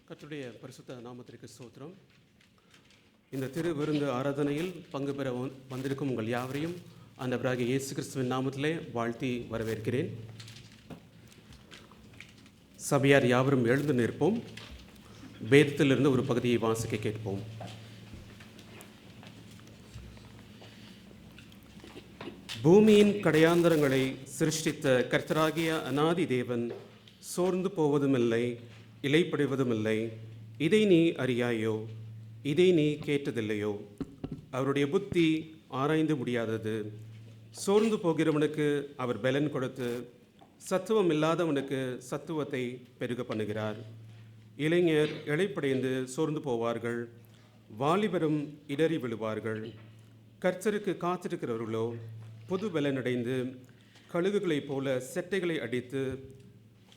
கர்த்தருடைய பரிசுத்த நாமத்திற்கு ஸ்தோத்திரம். இந்த திரு விருந்து ஆராதனையில் பங்கு பெற வந்திருக்கும் உங்கள் யாவரையும் ஆண்டவராகிய இயேசு கிறிஸ்துவின் நாமத்திலே வாழ்த்தி வரவேற்கிறேன். சபையார் யாவரும் எழுந்து நிற்போம். வேதத்திலிருந்து ஒரு பகுதியை வாசிக்க கேட்போம். பூமியின் கடையாந்தரங்களை சிருஷ்டித்த கர்த்தராகிய அநாதி தேவன் சோர்ந்து போவதுமில்லை, இலைப்படைவதுமில்லை. இதை நீ அறியாயோ? இதை நீ கேட்டதில்லையோ? அவருடைய புத்தி ஆராய்ந்து முடியாதது. சோர்ந்து போகிறவனுக்கு அவர் பலன் கொடுத்து சத்துவம் இல்லாதவனுக்கு சத்துவத்தை பெருக பண்ணுகிறார். இளைஞர் இளைப்படைந்து சோர்ந்து போவார்கள், வாலிபரும் இடறி விழுவார்கள். கர்த்தருக்கு காத்திருக்கிறவர்களோ புது பலனடைந்து கழுகுகளைப் போல செட்டைகளை அடித்து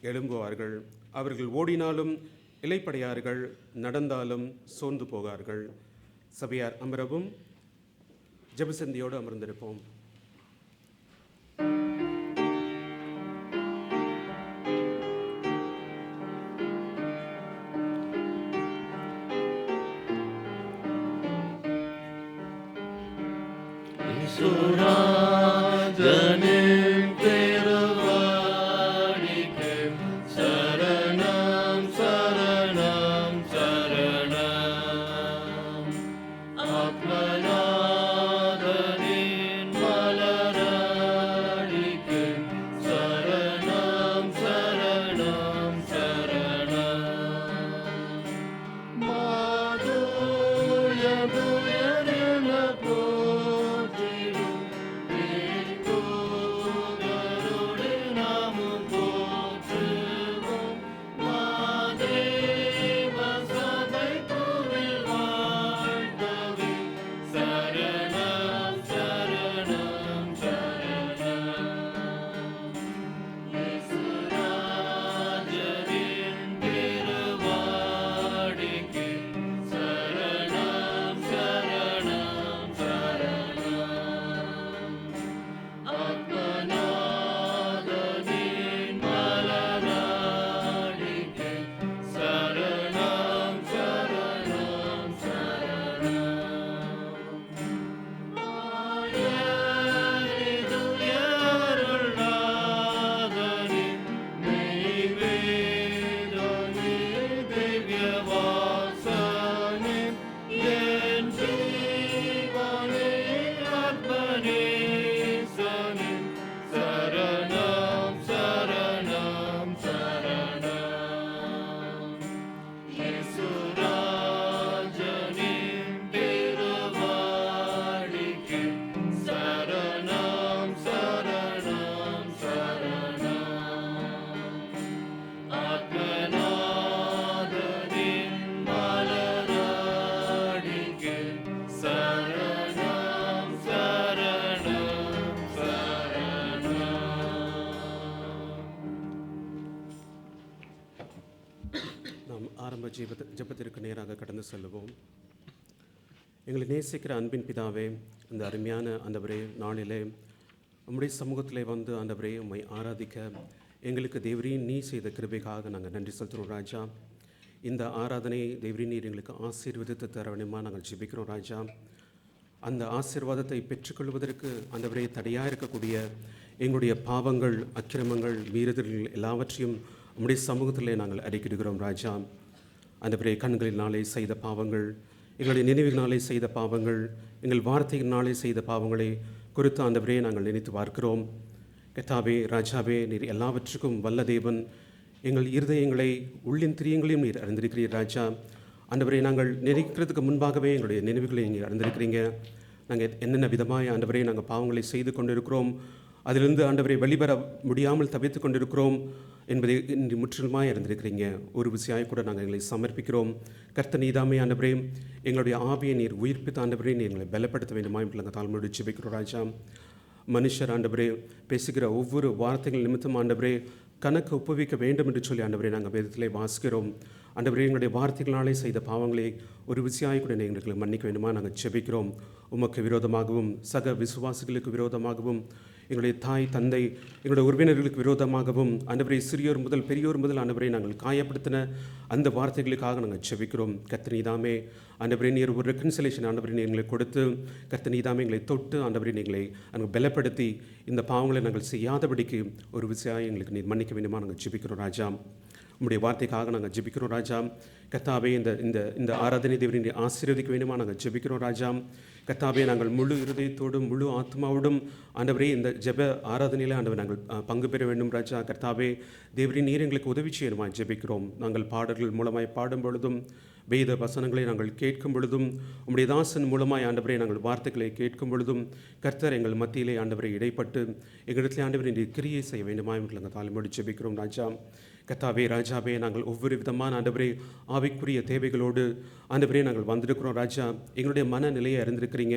எழும்புவார்கள். அவர்கள் ஓடினாலும் இளைப்படையார்கள், நடந்தாலும் சோர்ந்து போகார்கள். சபையார் அமரவும். ஜெபசந்தியோடு அமர்ந்திருப்போம். ஜெபத்திற்கு நேராக கடந்து செல்லுவோம். எங்களை நேசிக்கிற அன்பின் பிதாவே, இந்த அருமையான ஆண்டவரே நாளிலே உம்முடைய சமூகத்திலே வந்து ஆண்டவரே உம்மை ஆராதிக்க எங்களுக்கு தேவரீன் நீ செய்த கிருபைக்காக நாங்கள் நன்றி செலுத்துகிறோம் ராஜா. இந்த ஆராதனை தேவரீன் நீர் எங்களுக்கு ஆசீர்வதித்து தர வேண்டுமா நாங்கள் ஜெபிக்கிறோம் ராஜா. அந்த ஆசீர்வாதத்தை பெற்றுக்கொள்வதற்கு ஆண்டவரே தடையாக இருக்கக்கூடிய எங்களுடைய பாவங்கள், அக்கிரமங்கள், மீறுதல்கள் எல்லாவற்றையும் உம்முடைய சமூகத்திலே நாங்கள் அறிக்கிடுகிறோம் ராஜா. ஆண்டவரே, கண்களினாலே செய்த பாவங்கள், எங்களுடைய நினைவுகளினாலே செய்த பாவங்கள், எங்கள் வார்த்தைகளினாலே செய்த பாவங்களை குறித்து ஆண்டவரே நாங்கள் நினைத்து பார்க்கிறோம். கர்த்தாவே ராஜாவே, நீர் எல்லாவற்றுக்கும் வல்ல தேவன். எங்கள் இருதயங்களை, உள்ளின் திரியங்களையும் நீர் அறிந்திருக்கிறீர் ராஜா. ஆண்டவரே, நாங்கள் நினைக்கிறதுக்கு முன்பாகவே எங்களுடைய நினைவுகளை நீங்கள் அறிந்திருக்கிறீங்க. நாங்கள் என்னென்ன விதமாக ஆண்டவரே நாங்கள் பாவங்களை செய்து கொண்டிருக்கிறோம், அதிலிருந்து ஆண்டவரை வெளிவர முடியாமல் தவித்து கொண்டிருக்கிறோம் என்பதை இன்று முற்றிலுமாய் அறிந்திருக்கிறீங்க. ஒரு விஷயம் கூட நாங்கள் எங்களை சமர்ப்பிக்கிறோம். கர்த்தர் நீதாமே ஆண்டவரே, எங்களுடைய ஆவியை நீர் உயிர்ப்பித்த ஆண்டவரே நீர் எங்களை பலப்படுத்த வேண்டுமா என்று நாங்கள் தாழ்மையோடு ஜெபிக்கிறோம் ராஜா. மனுஷர் ஆண்டவரே பேசுகிற ஒவ்வொரு வார்த்தைகள் நிமித்தம் ஆண்டவரே கணக்கு ஒப்புவிக்க வேண்டும் என்று சொல்லி ஆண்டவரே நாங்கள் வேதத்திலே வாசிக்கிறோம். ஆண்டவரே, எங்களுடைய வார்த்தைகளாலே செய்த பாவங்களை ஒரு விசியாய் கூட எங்களுக்கு மன்னிக்க வேண்டுமா நாங்கள் ஜெபிக்கிறோம். உமக்கு விரோதமாகவும் சக விசுவாசிகளுக்கு விரோதமாகவும் எங்களுடைய தாய் தந்தை எங்களுடைய உறவினர்களுக்கு விரோதமாகவும் ஆண்டவரே சிறியோர் முதல் பெரியோர் முதல் ஆண்டவரை நாங்கள் காயப்படுத்தின அந்த வார்த்தைகளுக்காக நாங்கள் ஜெபிக்கிறோம். கர்த்தர் நீதாமே ஆண்டவரே நீர் ஒரு ரெக்கன்சிலேஷன் ஆண்டவரை எங்களை கொடுத்து கர்த்தர் நீதாமே எங்களை தொட்டு ஆண்டவரை எங்களை நாங்கள் பலப்படுத்தி இந்த பாவங்களை நாங்கள் செய்யாதபடிக்கு ஒரு விஷயம் எங்களுக்கு நீர் மன்னிக்க வேண்டுமா நாங்கள் ஜெபிக்கிறோம் ராஜா. உம்முடைய வார்த்தைக்காக நாங்கள் ஜெபிக்கிறோம் ராஜா. கர்த்தாவே இந்த இந்த இந்த ஆராதனை தேவரை நீர் ஆசீர்வதிக்க வேண்டுமா நாங்கள் ஜெபிக்கிறோம் ராஜா. கர்த்தாவே நாங்கள் முழு இருதயத்தோடும் முழு ஆத்மாவோடும் ஆண்டவரே இந்த ஜெப ஆராதனையில் ஆண்டவர் நாங்கள் பங்கு பெற வேண்டும் ராஜா. கர்த்தாவே தேவரின் நீர் எங்களுக்கு உதவி செய்யணுமாய் ஜெபிக்கிறோம். நாங்கள் பாடல்கள் மூலமாய் பாடும் பொழுதும் வேத வசனங்களை நாங்கள் கேட்கும் பொழுதும் உம்முடைய தாசன் மூலமாய் ஆண்டவரை நாங்கள் வார்த்தைகளை கேட்கும் பொழுதும் கர்த்தர் எங்கள் மத்தியிலே ஆண்டவரை இடைப்பட்டு எங்களிடத்தில் ஆண்டவரை நீர் கிரியை செய்ய வேண்டுமா எங்களுக்கு நாங்கள் தாழ்மையோடு ஜெபிக்கிறோம் ராஜா. கர்த்தாவே ராஜாவே நாங்கள் ஒவ்வொரு விதமான ஆண்டவரே ஆவிக்குரிய தேவைகளோடு ஆண்டவரே நாங்கள் வந்திருக்கிறோம் ராஜா. எங்களுடைய மனநிலையை அறிந்திருக்கிறீங்க,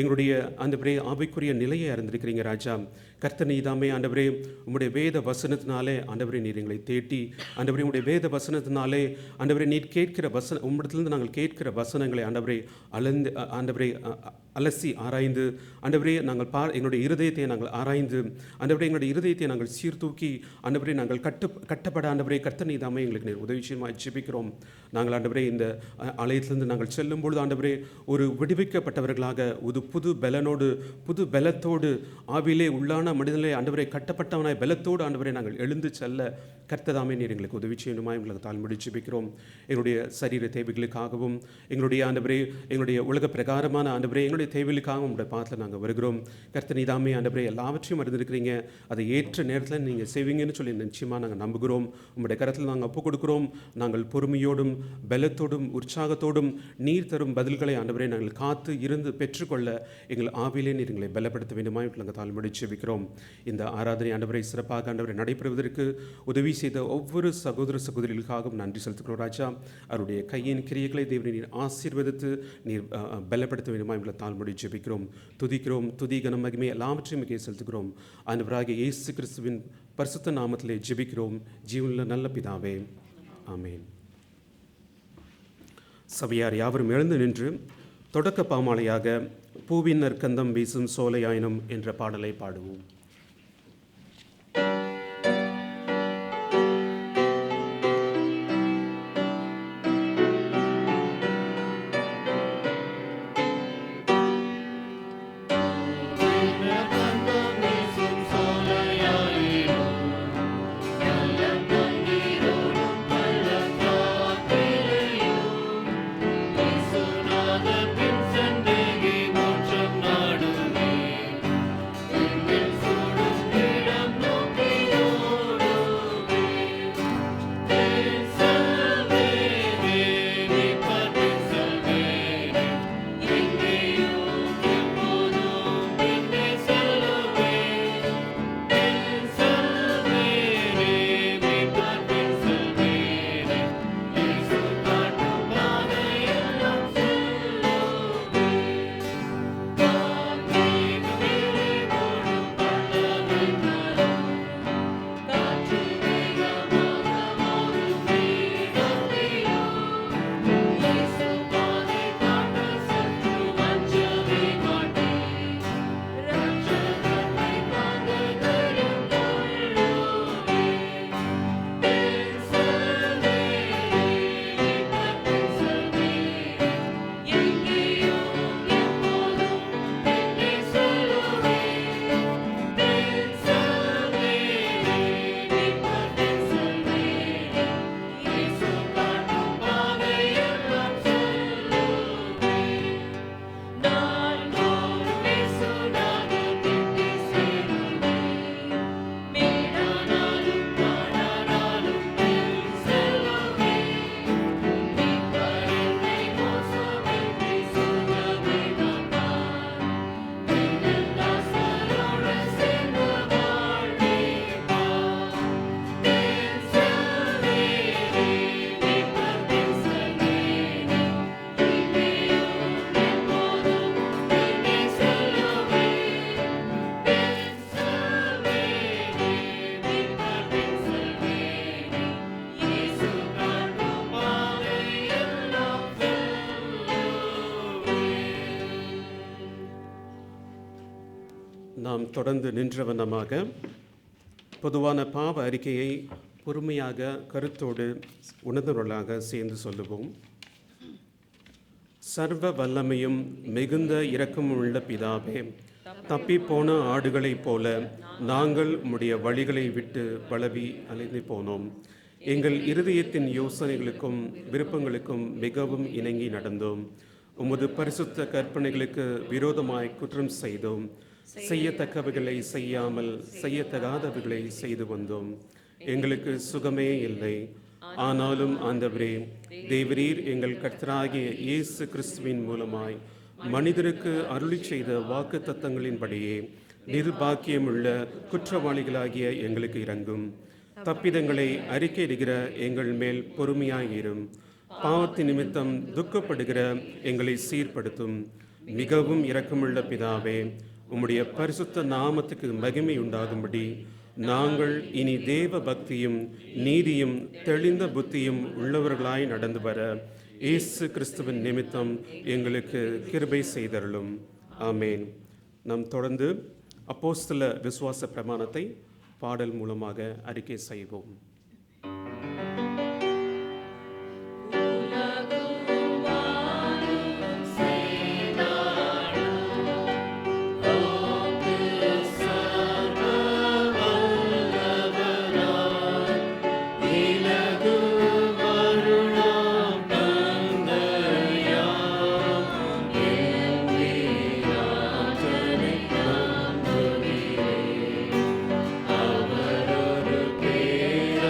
எங்களுடைய ஆண்டவரே ஆவிக்குரிய நிலையை அறிந்திருக்கிறீங்க ராஜா. கர்த்தர் நீதாமே ஆண்டவரே உம்முடைய வேத வசனத்தினாலே ஆண்டவரே நீர் எங்களை தேட்டி ஆண்டவரே உம்முடைய வேத வசனத்தினாலே ஆண்டவரே நீர் கேட்கிற உம்மிடத்திலிருந்து நாங்கள் கேட்கிற வசனங்களை ஆண்டவரே ஆண்டவரே அலசி ஆராய்ந்து ஆண்டவரே நாங்கள் எங்களுடைய இருதயத்தை நாங்கள் ஆராய்ந்து ஆண்டவரே எங்களுடைய இருதயத்தை நாங்கள் சீர்தூக்கி ஆண்டவரே நாங்கள் கட்டப்பட ஆண்டவரே கர்த்தர் நீதாமே எங்களுக்கு நீர் உதவி செய்யுமாய் ஜெபிக்கிறோம். நாங்கள் ஆண்டவரே இந்த ஆலயத்திலிருந்து நாங்கள் செல்லும் பொழுது ஆண்டவரே ஒரு விடுவிக்கப்பட்டவர்களாக ஒரு புது பலனோடு புது பலத்தோடு ஆவிலே உள்ளான மனிதனிலே ஆண்டவரை கட்டப்பட்டவனாய் பலத்தோடு ஆண்டவரை நாங்கள் எழுந்து செல்ல கர்த்ததாமே நீர் எங்களுக்கு உதவி செய்யணுமா எங்களுக்கு தாழ்மொழி ஜெபிக்கிறோம். எங்களுடைய சரீர தேவைகளுக்காகவும் எங்களுடைய ஆண்டவரே எங்களுடைய உலக பிரகாரமான ஆண்டவரே எங்களுடைய தேவைகளுக்காகவும் உங்களுடைய பாதத்தில் நாங்கள் வருகிறோம். கர்த்தர் நீதாமே ஆண்டவரே எல்லாவற்றையும் அறிந்திருக்கிறீங்க, அதை ஏற்ற நேரத்தில் நீங்கள் செய்வீங்கன்னு சொல்லி நிச்சயமாக நாங்கள் நம்புகிறோம். உங்களுடைய கரத்தில் நாங்கள் ஒப்புக் கொடுக்கிறோம். நாங்கள் பொறுமையோடும் பலத்தோடும் உற்சாகத்தோடும் நீர் தரும் பதில்களை ஆண்டவரை நாங்கள் காத்து இருந்து பெற்றுக்கொள்ள எங்கள் ஆவிலே நீர் எங்களை பலப்படுத்த வேண்டுமா நாங்கள் தாழ்மொழி ஜெபிக்கிறோம். இந்த ஆராதனை ஆண்டவரை சிறப்பாக ஆண்டவரை நடைபெறுவதற்கு உதவி செய்த ஒவ்வொரு சகோதர சகோதரிகளுக்காகவும் நன்றி செலுத்துகிறோம் ராஜா. அவருடைய கையின் கிரியைகளை தேவனை நீர் ஆசீர்வதித்து நீர் பலப்படுத்த வேண்டுமா எங்களை தாழ்மொழி ஜெபிக்கிறோம். துதிக்கிறோம். துதி கனம் மகிமை எல்லாவற்றையும் மிக செலுத்துகிறோம். ஆண்டவராகிய இயேசு கிறிஸ்துவின் பரிசுத்த நாமத்திலே ஜெபிக்கிறோம் ஜீவனுள்ள நல்ல பிதாவே, ஆமேன். சபையார் யாவரும் எழுந்து நின்று தொடக்க பாமாலையாக பூவின் நற்கந்தம் வீசும் சோலையாயினும் என்ற பாடலை பாடுவோம். Will நாம் தொடர்ந்து நின்ற வண்ணமாக பொதுவான பாவ அறிக்கையை பொறுமையாக கருத்தோடு உணர்ந்தவர்களாக சேர்ந்து சொல்லுவோம். சர்வ வல்லமையும் மிகுந்த இரக்கமும் உள்ள பிதாவே, தப்பிப்போன ஆடுகளைப் போல நாங்கள் உம்முடைய வழிகளை விட்டு பலவி அலைந்து போனோம். எங்கள் இருதயத்தின் யோசனைகளுக்கும் விருப்பங்களுக்கும் மிகவும் இணங்கி நடந்தோம். உமது பரிசுத்த கற்பனைகளுக்கு விரோதமாய் குற்றம் செய்தோம். செய்யத்தக்கவைகளை செய்யாமல் செய்யத்தகாதவைகளை செய்து வந்தோம். எங்களுக்கு சுகமே இல்லை. ஆனாலும் ஆண்டவரே, தேவரீர் எங்கள் கர்த்தராகிய இயேசு கிறிஸ்துவின் மூலமாய் மனிதருக்கு அருளி செய்த வாக்கு தத்தங்களின்படியே நிர்பாக்கியமுள்ள குற்றவாளிகளாகிய எங்களுக்கு இரங்கும். தப்பிதங்களை அறிக்கையிடுகிற எங்கள் மேல் பொறுமையாயிரும். பாவத்தின் நிமித்தம் துக்கப்படுகிற எங்களை சீர்படுத்தும். மிகவும் இரக்கமுள்ள பிதாவே, உம்முடைய பரிசுத்த நாமத்துக்கு மகிமை உண்டாகும்படி நாங்கள் இனி தேவ பக்தியும் நீதியும் தெளிந்த புத்தியும் உள்ளவர்களாய் நடந்து வர இயேசு கிறிஸ்துவின் நிமித்தம் எங்களுக்கு கிருபை செய்தருளும். ஆமேன். நாம் தொடர்ந்து அப்போஸ்தல விசுவாச பிரமாணத்தை பாடல் மூலமாக அறிக்கை செய்வோம். அவர் ஒரு பேர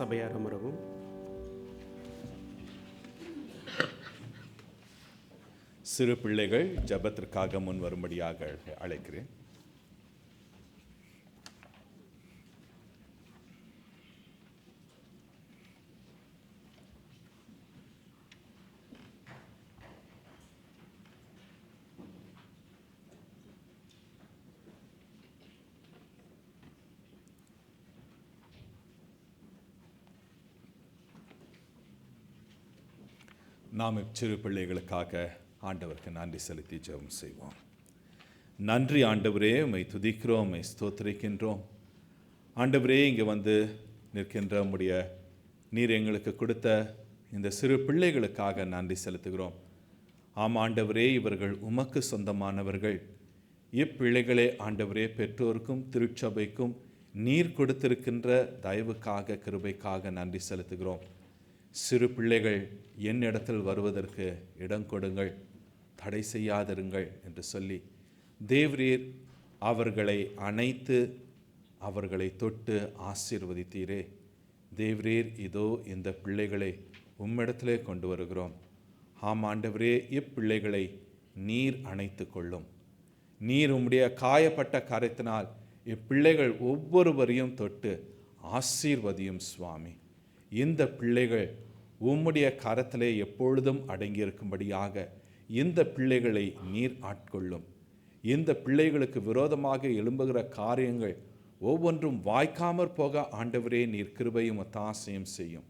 சபையார் அமரவும். சிறு பிள்ளைகள் ஜெபத்திற்காக முன் வரும்படியாக அழைக்கிறேன். நாம் இச்சிறு பிள்ளைகளுக்காக ஆண்டவருக்கு நன்றி செலுத்தி ஜெபம் செய்வோம். நன்றி ஆண்டவரே, உம்மை துதிக்கிறோம், உம்மை ஸ்தோத்திரிக்கின்றோம். ஆண்டவரே, இங்கே வந்து நிற்கின்ற உம்முடைய நீர் எங்களுக்கு கொடுத்த இந்த சிறு பிள்ளைகளுக்காக நன்றி செலுத்துகிறோம். ஆம் ஆண்டவரே, இவர்கள் உமக்கு சொந்தமானவர்கள். இப்பிள்ளைகளே ஆண்டவரே, பெற்றோருக்கும் திருச்சபைக்கும் நீர் கொடுத்திருக்கின்ற தயவுக்காக கிருபைக்காக நன்றி செலுத்துகிறோம். சிறு பிள்ளைகள் என்னிடத்தில் வருவதற்கு இடம் கொடுங்கள், தடை செய்யாதிருங்கள் என்று சொல்லி தேவரீர் அவர்களை அணைத்து அவர்களை தொட்டு ஆசீர்வதித்தீரே. தேவரீர் இதோ இந்த பிள்ளைகளை உம்மிடத்திலே கொண்டு வருகிறோம். ஆம் ஆண்டவரே, இப்பிள்ளைகளை நீர் அணைத்து கொள்ளும். நீர் உம்முடைய காயப்பட்ட கரத்தினால் இப்பிள்ளைகள் ஒவ்வொருவரையும் தொட்டு ஆசீர்வதியும் சுவாமி. இந்த பிள்ளைகள் உம்முடைய கரத்திலே எப்பொழுதும் அடங்கியிருக்கும்படியாக இந்த பிள்ளைகளை நீர் ஆட்கொள்ளும். இந்த பிள்ளைகளுக்கு விரோதமாக எழும்புகிற காரியங்கள் ஒவ்வொன்றும் வாய்க்காமற் போக ஆண்டவரே நீர் கிருபையும் ஒத்தாசையும் செய்யும்.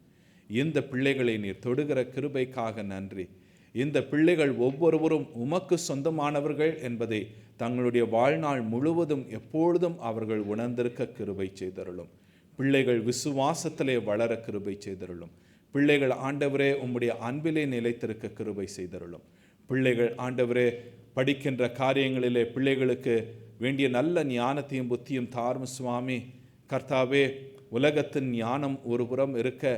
இந்த பிள்ளைகளை நீர் தொடுகிற கிருபைக்காக நன்றி. இந்த பிள்ளைகள் ஒவ்வொருவரும் உமக்கு சொந்தமானவர்கள் என்பதை தங்களுடைய வாழ்நாள் முழுவதும் எப்பொழுதும் அவர்கள் உணர்ந்திருக்க கிருபை செய்தருளும். பிள்ளைகள் விசுவாசத்திலே வளர கிருபை செய்தருளும். பிள்ளைகள் ஆண்டவரே உம்முடைய அன்பிலே நிலைத்திருக்க கிருபை செய்தருளும். பிள்ளைகள் ஆண்டவரே படிக்கின்ற காரியங்களிலே பிள்ளைகளுக்கு வேண்டிய நல்ல ஞானத்தையும் புத்தியும் தாரும் சுவாமி. கர்த்தாவே, உலகத்தின் ஞானம் ஒரு புறம் இருக்க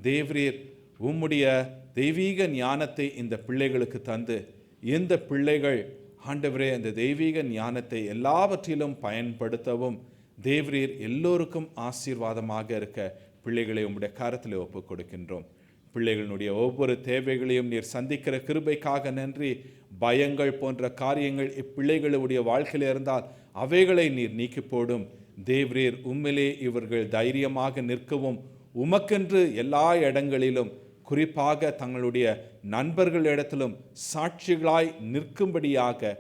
தேவரீர் உம்முடைய தெய்வீக ஞானத்தை இந்த பிள்ளைகளுக்கு தந்து இந்த பிள்ளைகள் ஆண்டவரே அந்த தெய்வீக ஞானத்தை எல்லாவற்றிலும் பயன்படுத்தவும் தேவரீர் எல்லோருக்கும் ஆசீர்வாதமாக இருக்க பிள்ளைகளை உம்முடைய கரத்தில் ஒப்புக் கொடுக்கின்றோம். பிள்ளைகளுடைய ஒவ்வொரு தேவைகளையும் நீர் சந்திக்கிற கிருபைக்காக நன்றி. பயங்கள் போன்ற காரியங்கள் இப்பிள்ளைகளுடைய வாழ்க்கையில் இருந்தால் அவைகளை நீர் நீக்கி போடும். தேவரீர் உம்மிலே இவர்கள் தைரியமாக நிற்கவும் உமக்கென்று எல்லா இடங்களிலும் குறிப்பாக தங்களுடைய நண்பர்களிடத்திலும் சாட்சிகளாய் நிற்கும்படியாக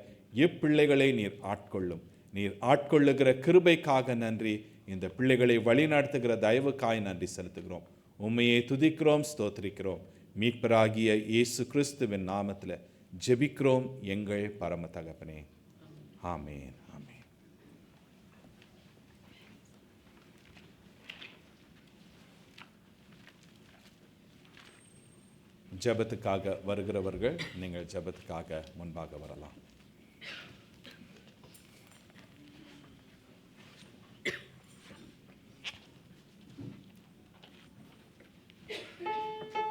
இப்பிள்ளைகளை நீர் ஆட்கொள்ளும். நீர் ஆட்கொள்ளுகிற கிருபைக்காக நன்றி. இந்த பிள்ளைகளை வழிநடத்துகிற தயவுக்காய் நன்றி செலுத்துகிறோம். உம்மையை துதிக்கிறோம், ஸ்தோத்திரிக்கிறோம். மீட்பராகிய இயேசு கிறிஸ்துவின் நாமத்தில் ஜெபிக்கிறோம் எங்கள் பரம தகப்பனே. ஆமேன். ஆமேன். ஜெபத்துக்காக வருகிறவர்கள் நீங்கள் ஜெபத்துக்காக முன்பாக வரலாம். Amen.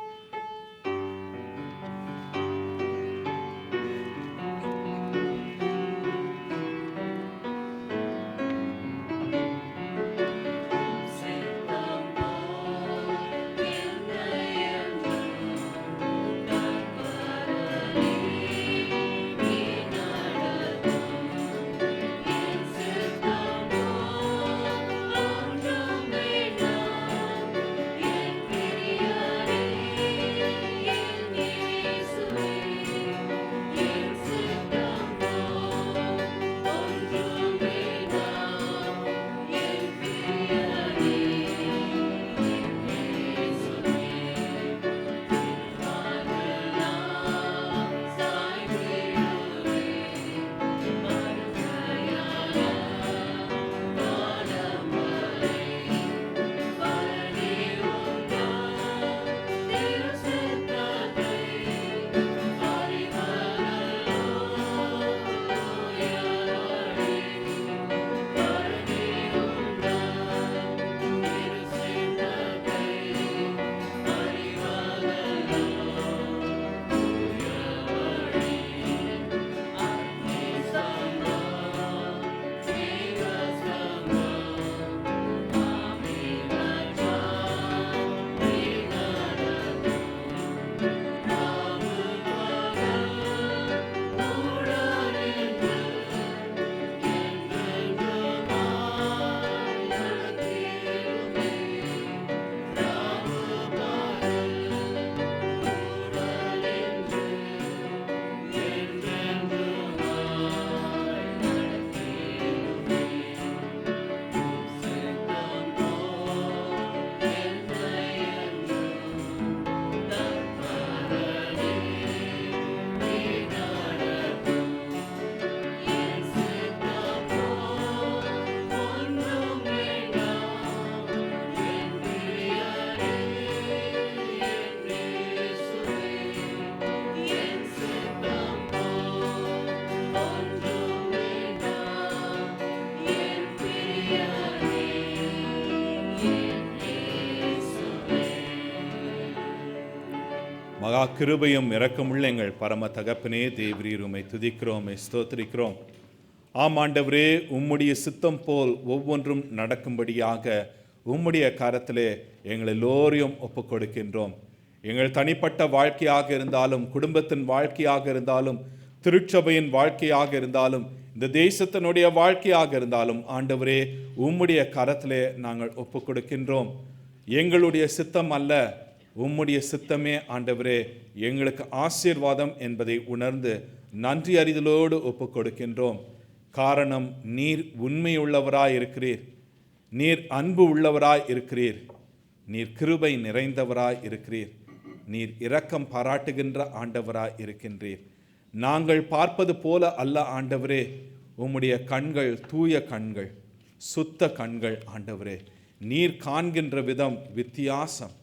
மகா கிருபையும் இரக்கமுள்ள எங்கள் பரம தகப்பனே தேவரீர் உம்மை துதிக்கிறோம், ஸ்தோத்திரிக்கிறோம். ஆம் ஆண்டவரே, உம்முடைய சித்தம் போல் ஒவ்வொன்றும் நடக்கும்படியாக உம்முடைய கரத்திலே எங்கள் எல்லோரையும் ஒப்புக் கொடுக்கின்றோம். எங்கள் தனிப்பட்ட வாழ்க்கையாக இருந்தாலும், குடும்பத்தின் வாழ்க்கையாக இருந்தாலும், திருச்சபையின் வாழ்க்கையாக இருந்தாலும், இந்த தேசத்தினுடைய வாழ்க்கையாக இருந்தாலும் ஆண்டவரே, உம்முடைய கரத்திலே நாங்கள் ஒப்புக் கொடுக்கின்றோம். எங்களுடைய சித்தம் அல்ல, உம்முடைய சித்தமே ஆண்டவரே எங்களுக்கு ஆசீர்வாதம் என்பதை உணர்ந்து நன்றி அறிதலோடு ஒப்புக் கொடுக்கின்றோம். காரணம், நீர் உண்மையுள்ளவராய் இருக்கிறீர், நீர் அன்பு உள்ளவராய் இருக்கிறீர், நீர் கிருபை நிறைந்தவராய் இருக்கிறீர், நீர் இரக்கம் பாராட்டுகின்ற ஆண்டவராய் இருக்கின்றீர். நாங்கள் பார்ப்பது போல அல்ல ஆண்டவரே, உம்முடைய கண்கள் தூய கண்கள், சுத்த கண்கள் ஆண்டவரே. நீர் காண்கின்ற விதம் வித்தியாசம்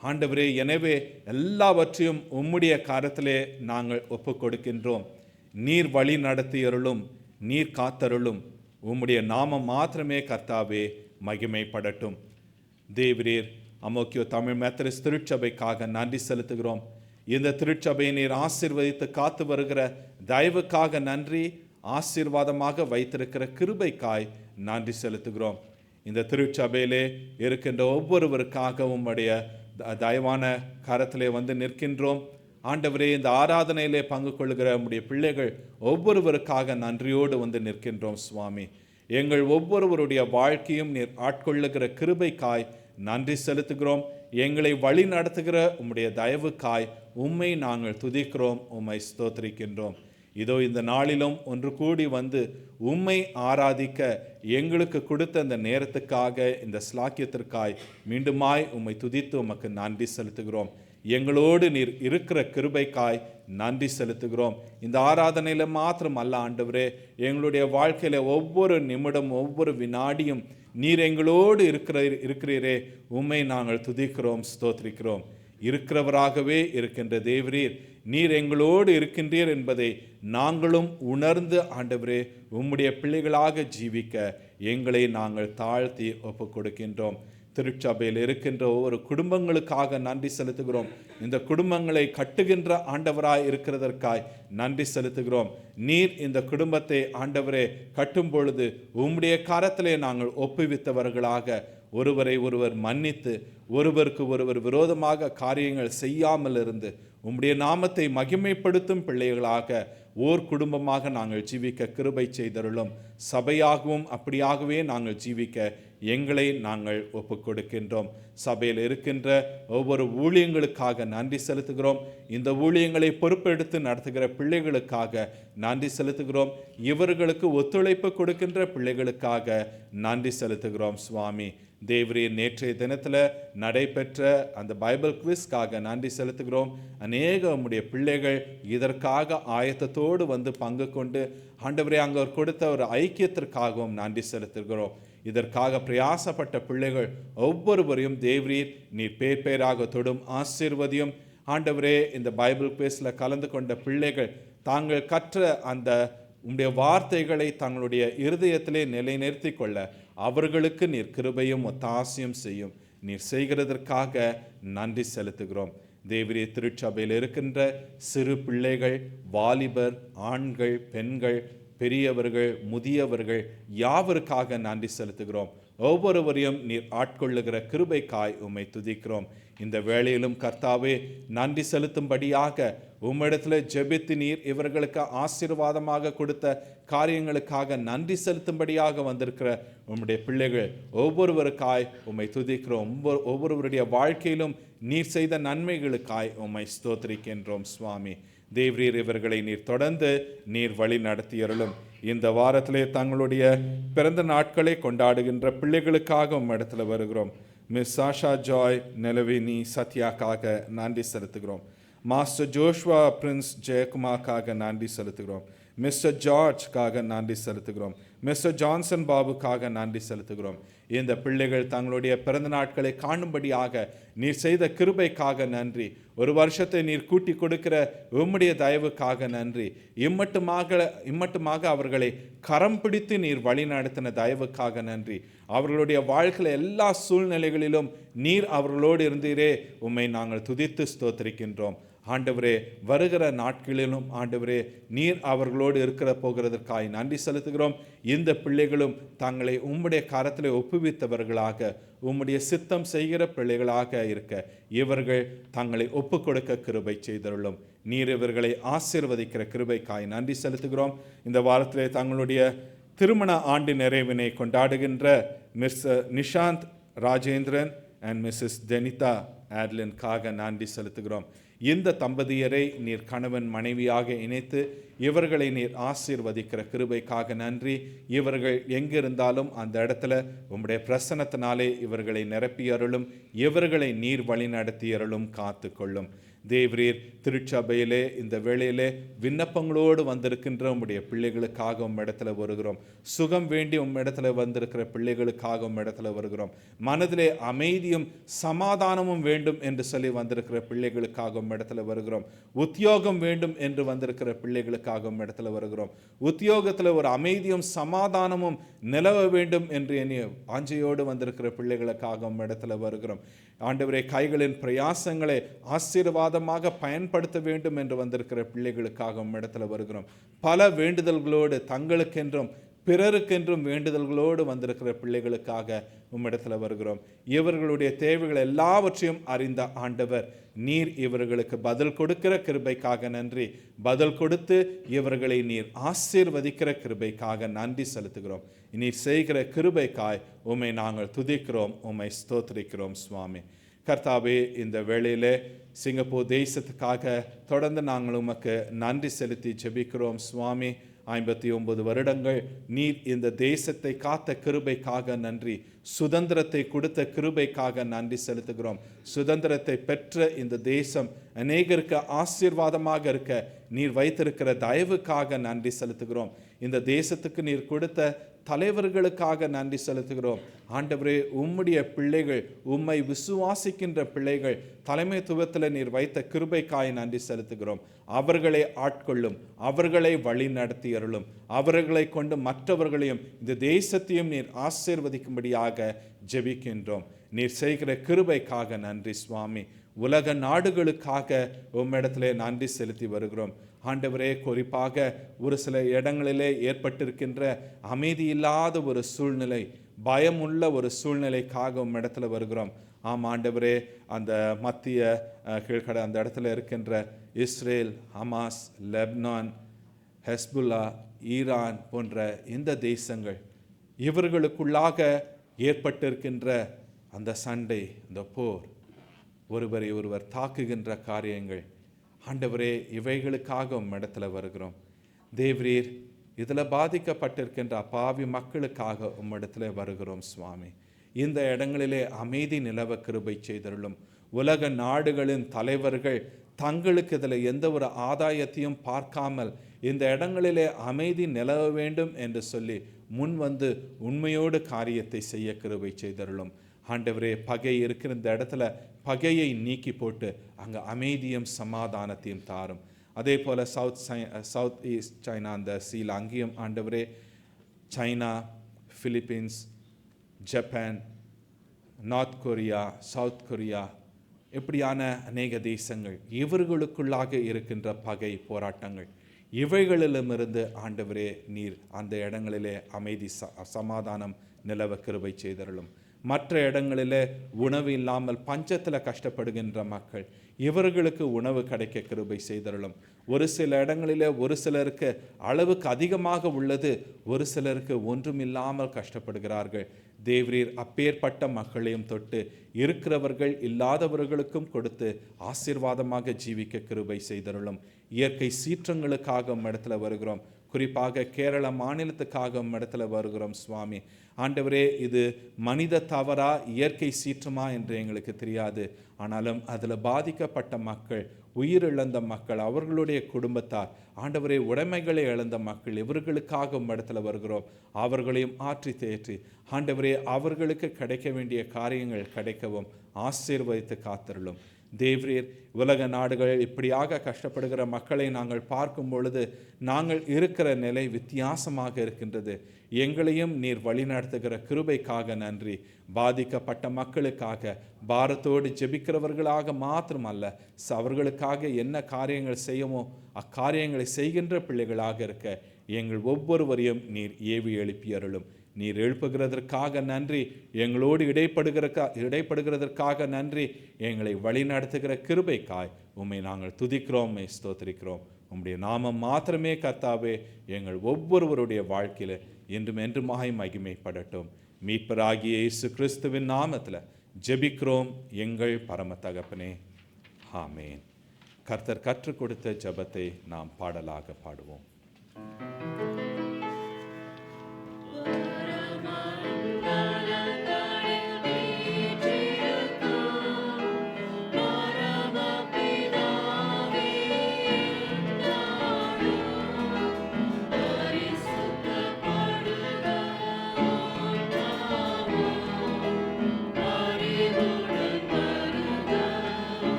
ஆண்டவரே. எனவே எல்லாவற்றையும் உம்முடைய கரத்திலே நாங்கள் ஒப்புக் கொடுக்கின்றோம். நீர் வழி நடத்தியருளும், நீர் காத்தருளும். உம்முடைய நாமம் மாத்திரமே கர்த்தாவே மகிமைப்படட்டும். தேவரீர் அமோக்கியோ தமிழ் மெத்தடிஸ்ட் திருச்சபைக்காக நன்றி செலுத்துகிறோம். இந்த திருச்சபையை நீர் ஆசீர்வதித்து காத்து வருகிற தயவுக்காக நன்றி. ஆசீர்வாதமாக வைத்திருக்கிற கிருபைக்காய் நன்றி செலுத்துகிறோம். இந்த திருச்சபையிலே இருக்கின்ற ஒவ்வொருவருக்காக உம்முடைய தயவான கரத்திலே வந்து நிற்கின்றோம். ஆண்டவரே, இந்த ஆராதனையிலே பங்கு கொள்கிற உம்முடைய பிள்ளைகள் ஒவ்வொருவருக்காக நன்றியோடு வந்து நிற்கின்றோம் சுவாமி. எங்கள் ஒவ்வொருவருடைய வாழ்க்கையும் நீர் ஆட்கொள்ளுகிற கிருபைக்காய் நன்றி செலுத்துகிறோம். எங்களை வழி நடத்துகிற உம்முடைய தயவுக்காய் உம்மை நாங்கள் துதிக்கிறோம், உம்மை ஸ்தோத்திரிக்கின்றோம். இதோ இந்த நாளிலும் ஒன்று கூடி வந்து உம்மை ஆராதிக்க எங்களுக்கு கொடுத்த இந்த நேரத்துக்காக, இந்த ஸ்லாக்கியத்திற்காய் மீண்டுமாய் உம்மை துதித்து உமக்கு நன்றி செலுத்துகிறோம். எங்களோடு நீர் இருக்கிற கிருபைக்காய் நன்றி செலுத்துகிறோம். இந்த ஆராதனையில் மாத்திரம் அல்ல ஆண்டவரே, எங்களுடைய வாழ்க்கையில ஒவ்வொரு நிமிடம் ஒவ்வொரு வினாடியும் நீர் எங்களோடு இருக்கிறீரே, உம்மை நாங்கள் துதிக்கிறோம், ஸ்தோத்திரிக்கிறோம். இருக்கிறவராகவே இருக்கின்ற தேவரீர், நீர் எங்களோடு இருக்கின்றீர் என்பதை நாங்களும் உணர்ந்து ஆண்டவரே உம்முடைய பிள்ளைகளாக ஜீவிக்க எங்களை நாங்கள் தாழ்த்தி ஒப்புக் கொடுக்கின்றோம். திருச்சபையில் இருக்கின்ற ஒவ்வொரு குடும்பங்களுக்காக நன்றி செலுத்துகிறோம். இந்த குடும்பங்களை கட்டுகின்ற ஆண்டவராய் இருக்கிறதற்காய் நன்றி செலுத்துகிறோம். நீர் இந்த குடும்பத்தை ஆண்டவரே கட்டும் பொழுது உம்முடைய கரத்திலே நாங்கள் ஒப்புவித்தவர்களாக ஒருவரை ஒருவர் மன்னித்து ஒருவருக்கு ஒருவர் விரோதமாக காரியங்கள் செய்யாமல் இருந்து உம்முடைய நாமத்தை மகிமைப்படுத்தும் பிள்ளைகளாக ஓர் குடும்பமாக நாங்கள் ஜீவிக்க கிருபை செய்தருளும். சபையாகவும் அப்படியாகவே நாங்கள் ஜீவிக்க எங்களை நாங்கள் ஒப்புக் கொடுக்கின்றோம். சபையில் இருக்கின்ற ஒவ்வொரு ஊழியங்களுக்காக நன்றி செலுத்துகிறோம். இந்த ஊழியங்களை பொறுப்பெடுத்து நடத்துகிற பிள்ளைகளுக்காக நன்றி செலுத்துகிறோம். இவர்களுக்கு ஒத்துழைப்பு கொடுக்கின்ற பிள்ளைகளுக்காக நன்றி செலுத்துகிறோம் சுவாமி. தேவரீர் நேற்றைய தினத்தில் நடைபெற்ற அந்த பைபிள் குவிஸ்க்காக நன்றி செலுத்துகிறோம். அநேக உம்முடைய பிள்ளைகள் இதற்காக ஆயத்தத்தோடு வந்து பங்கு கொண்டு ஆண்டவரே அங்கே கொடுத்த ஒரு ஐக்கியத்திற்காகவும் நன்றி செலுத்துகிறோம். இதற்காக பிரயாசப்பட்ட பிள்ளைகள் ஒவ்வொருவரையும் தேவரீர் நீர் பேர் பேராக தொடும் ஆசீர்வதியும். ஆண்டவரே, இந்த பைபிள் குவிஸ்ல கலந்து கொண்ட பிள்ளைகள் தாங்கள் கற்ற அந்த உம்முடைய வார்த்தைகளை தங்களுடைய இருதயத்திலே நிலைநிறுத்தி கொள்ள அவர்களுக்கு நீர் கிருபையும் ஒத்தாசையும் செய்யும். நீர் செய்கிறதற்காக நன்றி செலுத்துகிறோம். தேவரீ திருச்சபையில் இருக்கின்ற சிறு பிள்ளைகள், வாலிபர், ஆண்கள், பெண்கள், பெரியவர்கள், முதியவர்கள் யாவருக்காக நன்றி செலுத்துகிறோம். ஒவ்வொருவரையும் நீர் ஆட்கொள்ளுகிற கிருபைக்காய் உம்மை துதிக்கிறோம். இந்த வேளையிலும் கர்த்தாவே நன்றி செலுத்தும்படியாக உம்மிடத்தில் ஜெபித்து நீர் இவர்களுக்கு ஆசீர்வாதமாக கொடுத்த காரியங்களுக்காக நன்றி செலுத்தும்படியாக வந்திருக்கிற உம்முடைய பிள்ளைகள் ஒவ்வொருவருக்காய் உம்மை துதிக்கிறோம். ஒவ்வொருவருடைய வாழ்க்கையிலும் நீர் செய்த நன்மைகளுக்காய் உம்மை ஸ்தோத்திரிக்கின்றோம் சுவாமி. தேவரீர் இவர்களை நீர் தொடர்ந்து நீர் வழி நடத்தியருளும். இந்த வாரத்திலே தங்களுடைய பிறந்த நாட்களை கொண்டாடுகின்ற பிள்ளைகளுக்காக உம்மிடத்துல வருகிறோம். மிஸ் சாஷா ஜாய், நிலவினி, சத்யாக்காக நன்றி செலுத்துகிறோம். மாஸ்டர் ஜோஷ்வா பிரின்ஸ் ஜெயக்குமார்க்காக நன்றி செலுத்துகிறோம். மிஸ்டர் ஜார்ஜ்காக நன்றி செலுத்துகிறோம். மிஸ்டர் ஜான்சன் பாபுக்காக நன்றி செலுத்துகிறோம். இந்த பிள்ளைகள் தங்களுடைய பிறந்த நாட்களை காணும்படியாக நீர் செய்த கிருபைக்காக நன்றி. ஒரு வருஷத்தை நீர் கூட்டி கொடுக்கிற உம்முடைய தயவுக்காக நன்றி. இம்மட்டுமாக அவர்களை கரம் பிடித்து நீர் வழி நடத்தின தயவுக்காக நன்றி. அவர்களுடைய வாழ்க்கையில் எல்லா சூழ்நிலைகளிலும் நீர் அவர்களோடு இருந்தீரே, உம்மை நாங்கள் துதித்து ஸ்தோத்திரிக்கின்றோம். ஆண்டவரே, வருகிற நாட்களிலும் ஆண்டவரே நீர் அவர்களோடு இருக்கிற போகிறதற்காய் நன்றி செலுத்துகிறோம். இந்த பிள்ளைகளும் தங்களை உம்முடைய கரத்தில் ஒப்புவித்தவர்களாக, உம்முடைய சித்தம் செய்கிற பிள்ளைகளாக இருக்க இவர்கள் தங்களை ஒப்பு கொடுக்க கிருபை செய்தருளும். நீர் இவர்களை ஆசீர்வதிக்கிற கிருபைக்காய் நன்றி செலுத்துகிறோம். இந்த வாரத்திலே தங்களுடைய திருமண ஆண்டு நிறைவினை கொண்டாடுகின்ற miss Nishanth Rajendran and Mrs Denitha ஆட்லின்காக நன்றி செலுத்துகிறோம். இந்த தம்பதியரை நீர் கணவன் மனைவியாக இணைத்து இவர்களை நீர் ஆசீர்வதிக்கிற கிருபைக்காக நன்றி. இவர்கள் எங்கிருந்தாலும் அந்த இடத்துல உம்முடைய பிரசன்னத்தினாலே இவர்களை நிரப்பியருளும், இவர்களை நீர் வழி நடத்தியருளும், காத்து கொள்ளும். தேவரீர் திருச்சபையிலே இந்த வேளையிலே விண்ணப்பங்களோடு வந்திருக்கின்ற உம்முடைய பிள்ளைகளுக்காக உம்மிடத்தில் வருகிறோம். சுகம் வேண்டி உம்மிடத்தில் வந்திருக்கிற பிள்ளைகளுக்காக உம்மிடத்தில் வருகிறோம். மனதிலே அமைதியும் சமாதானமும் வேண்டும் என்று சொல்லி வந்திருக்கிற பிள்ளைகளுக்காக உம்மிடத்தில் வருகிறோம். உத்தியோகம் வேண்டும் என்று வந்திருக்கிற பிள்ளைகளுக்காக உம்மிடத்தில் வருகிறோம். உத்தியோகத்தில் ஒரு அமைதியும் சமாதானமும் நிலவ வேண்டும் என்று எண்ணி வாஞ்சையோடு வந்திருக்கிற பிள்ளைகளுக்காக உம்மிடத்தில் வருகிறோம். ஆண்டவரே, கைகளின் பிரயாசங்களை ஆசீர்வாதமாக பயன்படுத்த வேண்டும் என்று வந்திருக்கிற பிள்ளைகளுக்காக உம்மிடத்தில் வருகிறோம். பல வேண்டுதல்களோடு, தங்களுக்கென்றும் பிறருக்கென்றும் வேண்டுதல்களோடு வந்திருக்கிற பிள்ளைகளுக்காக உம்மிடத்தில் வருகிறோம். இவர்களுடைய தேவைகள் எல்லாவற்றையும் அறிந்த ஆண்டவர், நீர் இவர்களுக்கு பதில் கொடுக்கிற கிருபைக்காக நன்றி. பதில் கொடுத்து இவர்களை நீர் ஆசீர்வதிக்கிற கிருபைக்காக நன்றி செலுத்துகிறோம். நீர் செய்கிற கிருபைக்காய் உம்மை நாங்கள் துதிக்கிறோம், உம்மை ஸ்தோத்திரிக்கிறோம் சுவாமி. கர்த்தாவே, இந்த வேளையிலே சிங்கப்பூர் தேசத்துக்காக தொடர்ந்து நாங்கள் உமக்கு நன்றி செலுத்தி ஜெபிக்கிறோம் சுவாமி. 59 வருடங்கள் நீர் இந்த தேசத்தை காத்த கிருபைக்காக நன்றி. சுதந்திரத்தை கொடுத்த கிருபைக்காக நன்றி செலுத்துகிறோம். சுதந்திரத்தை பெற்ற இந்த தேசம் அநேகருக்கு ஆசீர்வாதமாக இருக்க நீர் வைத்திருக்கிற தயவுக்காக நன்றி செலுத்துகிறோம். இந்த தேசத்துக்கு நீர் கொடுத்த தலைவர்களுக்காக நன்றி செலுத்துகிறோம். ஆண்டவரே, உம்முடைய பிள்ளைகள், உம்மை விசுவாசிக்கின்ற பிள்ளைகள் தலைமைத்துவத்தில் நீர் வைத்த கிருபைக்காய் நன்றி செலுத்துகிறோம். அவர்களை ஆட்கொள்ளும், அவர்களை வழி நடத்தி அருளும், அவர்களை கொண்டு மற்றவர்களையும் இந்த தேசத்தையும் நீர் ஆசீர்வதிக்கும்படியாக ஜெபிக்கின்றோம். நீர் செய்கிற கிருபைக்காக நன்றி சுவாமி. உலக நாடுகளுக்காக உம்மிடத்திலே நன்றி செலுத்தி வருகிறோம். ஆண்டவரே, குறிப்பாக ஒரு சில இடங்களிலே ஏற்பட்டிருக்கின்ற அமைதி இல்லாத ஒரு சூழ்நிலை, பயமுள்ள ஒரு சூழ்நிலைக்காக உம்மிடத்தில் வருகிறோம். ஆம் ஆண்டவரே, அந்த மத்திய கீழ்கடை அந்த இடத்துல இருக்கின்ற Israel, Hamas, Lebanon, Hezbollah, Iran போன்ற இந்த தேசங்கள், இவர்களுக்குள்ளாக ஏற்பட்டிருக்கின்ற அந்த சண்டை, அந்த போர், ஒருவரை ஒருவர் தாக்குகின்ற காரியங்கள், ஆண்டவரே, இவைகளுக்காக உம்மிடத்தில் வருகிறோம். தேவரீர், இதில் பாதிக்கப்பட்டிருக்கின்ற அப்பாவி மக்களுக்காக உம்மிடத்தில் வருகிறோம் சுவாமி. இந்த இடங்களிலே அமைதி நிலவ கிருபை செய்தருளும். உலக நாடுகளின் தலைவர்கள் தங்களுக்கு இதில் எந்த ஒரு ஆதாயத்தையும் பார்க்காமல் இந்த இடங்களிலே அமைதி நிலவ வேண்டும் என்று சொல்லி முன் வந்து உண்மையோடு காரியத்தை செய்ய கிருபை செய்தருளும். ஆண்டவரே, பகை இருக்கிற இந்த இடத்துல பகையை நீக்கி போட்டு அங்கே அமைதியும் சமாதானத்தையும் தாரும். அதே போல் சவுத் ஈஸ்ட் சைனா அந்த சீல அங்கேயும் ஆண்டவரே, China, Philippines, Japan, north Korea, south Korea, இப்படியான அநேக தேசங்கள், இவர்களுக்குள்ளாக இருக்கின்ற பகை போராட்டங்கள், இவைகளிலுமிருந்து ஆண்டவரே நீர் அந்த இடங்களிலே அமைதி சமாதானம் நிலவ கிருபை செய்தருளும். மற்ற இடங்களிலே உணவு இல்லாமல் பஞ்சத்தில் கஷ்டப்படுகின்ற மக்கள், இவர்களுக்கு உணவு கிடைக்க கிருபை செய்தருளும். ஒரு சில இடங்களிலே ஒரு சிலருக்கு அளவுக்கு அதிகமாக உள்ளது, ஒரு சிலருக்கு ஒன்றுமில்லாமல் கஷ்டப்படுகிறார்கள். தேவரீர், அப்பேற்பட்ட மக்களையும் தொட்டு இருக்கிறவர்கள் இல்லாதவர்களுக்கும் கொடுத்து ஆசீர்வாதமாக ஜீவிக்க கிருபை செய்தருளும். இயற்கை சீற்றங்களுக்காக இடத்துல வருகிறோம். குறிப்பாக கேரள மாநிலத்துக்காக இடத்துல வருகிறோம் சுவாமி. ஆண்டவரே, இது மனித தவறா இயற்கை சீற்றமா என்று எங்களுக்கு தெரியாது. ஆனாலும் அதில் பாதிக்கப்பட்ட மக்கள், உயிரிழந்த மக்கள், அவர்களுடைய குடும்பத்தார், ஆண்டவரே, உடைமைகளை இழந்த மக்கள், இவர்களுக்காக இடத்துல வருகிறோம். அவர்களையும் ஆற்றி தேற்றி ஆண்டவரே, அவர்களுக்கு கிடைக்க வேண்டிய காரியங்கள் கிடைக்கவும் ஆசீர்வதித்து காத்தருளும். தேவரீர் உலக நாடுகள் இப்படியாக கஷ்டப்படுகிற மக்களை நாங்கள் பார்க்கும் பொழுது நாங்கள் இருக்கிற நிலை வித்தியாசமாக இருக்கின்றது. எங்களையும் நீர் வழிநடத்துகிற கிருபைக்காக நன்றி. பாதிக்கப்பட்ட மக்களுக்காக பாரத்தோடு ஜெபிக்கிறவர்களாக மாத்திரமல்ல, அவர்களுக்காக என்ன காரியங்கள் செய்யுமோ அக்காரியங்களை செய்கின்ற பிள்ளைகளாக இருக்க எங்கள் ஒவ்வொருவரையும் நீர் ஏவி எழுப்பி அருளும். நீர் எழுப்புகிறதற்காக நன்றி. எங்களோடு இடைப்படுகிறதற்காக நன்றி. எங்களை வழி நடத்துகிற கிருபைக்காய் உம்மை நாங்கள் துதிக்கிறோம், ஸ்தோத்திரிக்கிறோம். உம்முடைய நாமம் மாத்திரமே கர்த்தாவே எங்கள் ஒவ்வொருவருடைய வாழ்க்கையில் என்றும் என்றுமாய் மகிமைப்படட்டும். மீட்பராகிய இயேசு கிறிஸ்துவின் நாமத்தில் ஜெபிக்கிறோம் எங்கள் பரம தகப்பனே, ஆமேன். கர்த்தர் கற்றுக் கொடுத்த ஜெபத்தை நாம் பாடலாக பாடுவோம்.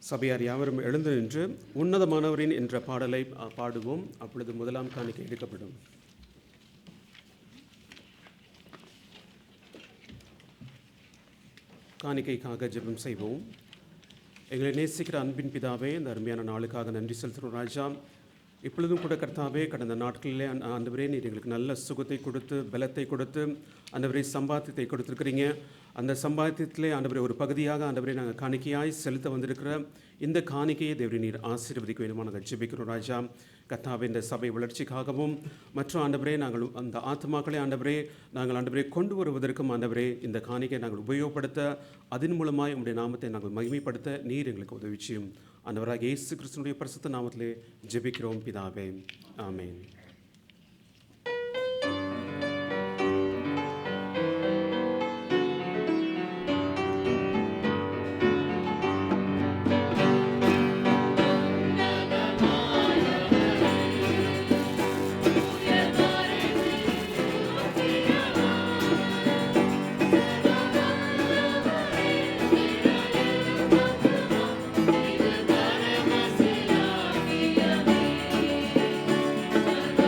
சபையார் யாவரும் எழுந்து நின்று உன்னதமானவரின் என்ற பாடலை பாடுவோம். அப்பொழுது முதலாம் காணிக்கை எடுக்கப்படும். காணிக்கைக்காக ஜெபம் செய்வோம். எங்களை நேசிக்கிற அன்பின் பிதாவே, இந்த அருமையான நாளுக்காக நன்றி செலுத்துகிறோம் ராஜா. இப்பொழுதும் கூட கர்த்தாவே, கடந்த நாட்களிலே ஆண்டவரே நீர் எங்களுக்கு நல்ல சுகத்தை கொடுத்து பலத்தை கொடுத்து ஆண்டவரே சம்பாத்தியத்தை கொடுத்துருக்கிறீங்க. அந்த சம்பாத்தியத்திலே ஆண்டவரே ஒரு பகுதியாக ஆண்டவரே நாங்கள் காணிக்கையாய் செலுத்த வந்திருக்கிற இந்த காணிக்கையை தேவரே நீர் ஆசீர்வதிக்க வேண்டுமா நாங்கள் ஜெபிக்கிறோம் ராஜா. கர்த்தாவே, இந்த சபை வளர்ச்சிக்காகவும் மற்றும் ஆண்டவரே நாங்கள் அந்த ஆத்மாக்களை ஆண்டவரே நாங்கள் ஆண்டவரே கொண்டு வருவதற்கும் ஆண்டவரே இந்த காணிக்கையை நாங்கள் உபயோகப்படுத்த அதன் மூலமாய் உங்களுடைய நாமத்தை நாங்கள் மகிமைப்படுத்த நீர் எங்களுக்கு உதவி செய்யும். ஆண்டவராக இயேசு கிறிஸ்துவினுடைய பரிசுத்த நாமத்திலே ஜெபிக்கிறோம் பிதாவே, ஆமென். Thank you.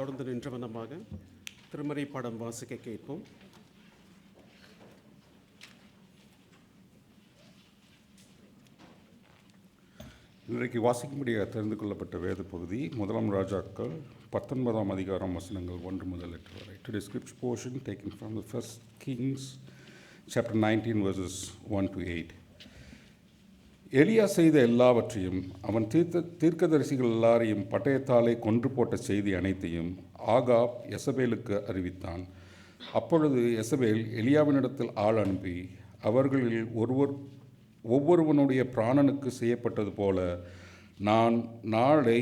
தொடர்ந்து நின்ற வண்ணமாக திருமறை பாடம் வாசிக்க கேட்போம். இன்றைக்கு வாசிக்கும்படியாக தெரிந்து கொள்ளப்பட்ட வேத பகுதி 1 ராஜாக்கள் 19 அதிகாரம் வசனங்கள் 1 முதல் 8 வரை. Today's scripture portion taken from the 1 Kings chapter 19 verses 1 to 8. எலியா செய்த எல்லாவற்றையும் அவன் தீர்க்கதரிசிகள் எல்லாரையும் பட்டயத்தாலே கொன்று போட்ட செய்தி அனைத்தையும் ஆகாப் யெசபேலுக்கு அறிவித்தான். அப்பொழுது யெசபேல் எலியாவினிடத்தில் ஆள் அனுப்பி, அவர்களில் ஒவ்வொருவனுடைய பிராணனுக்கு செய்யப்பட்டது போல நான் நாளை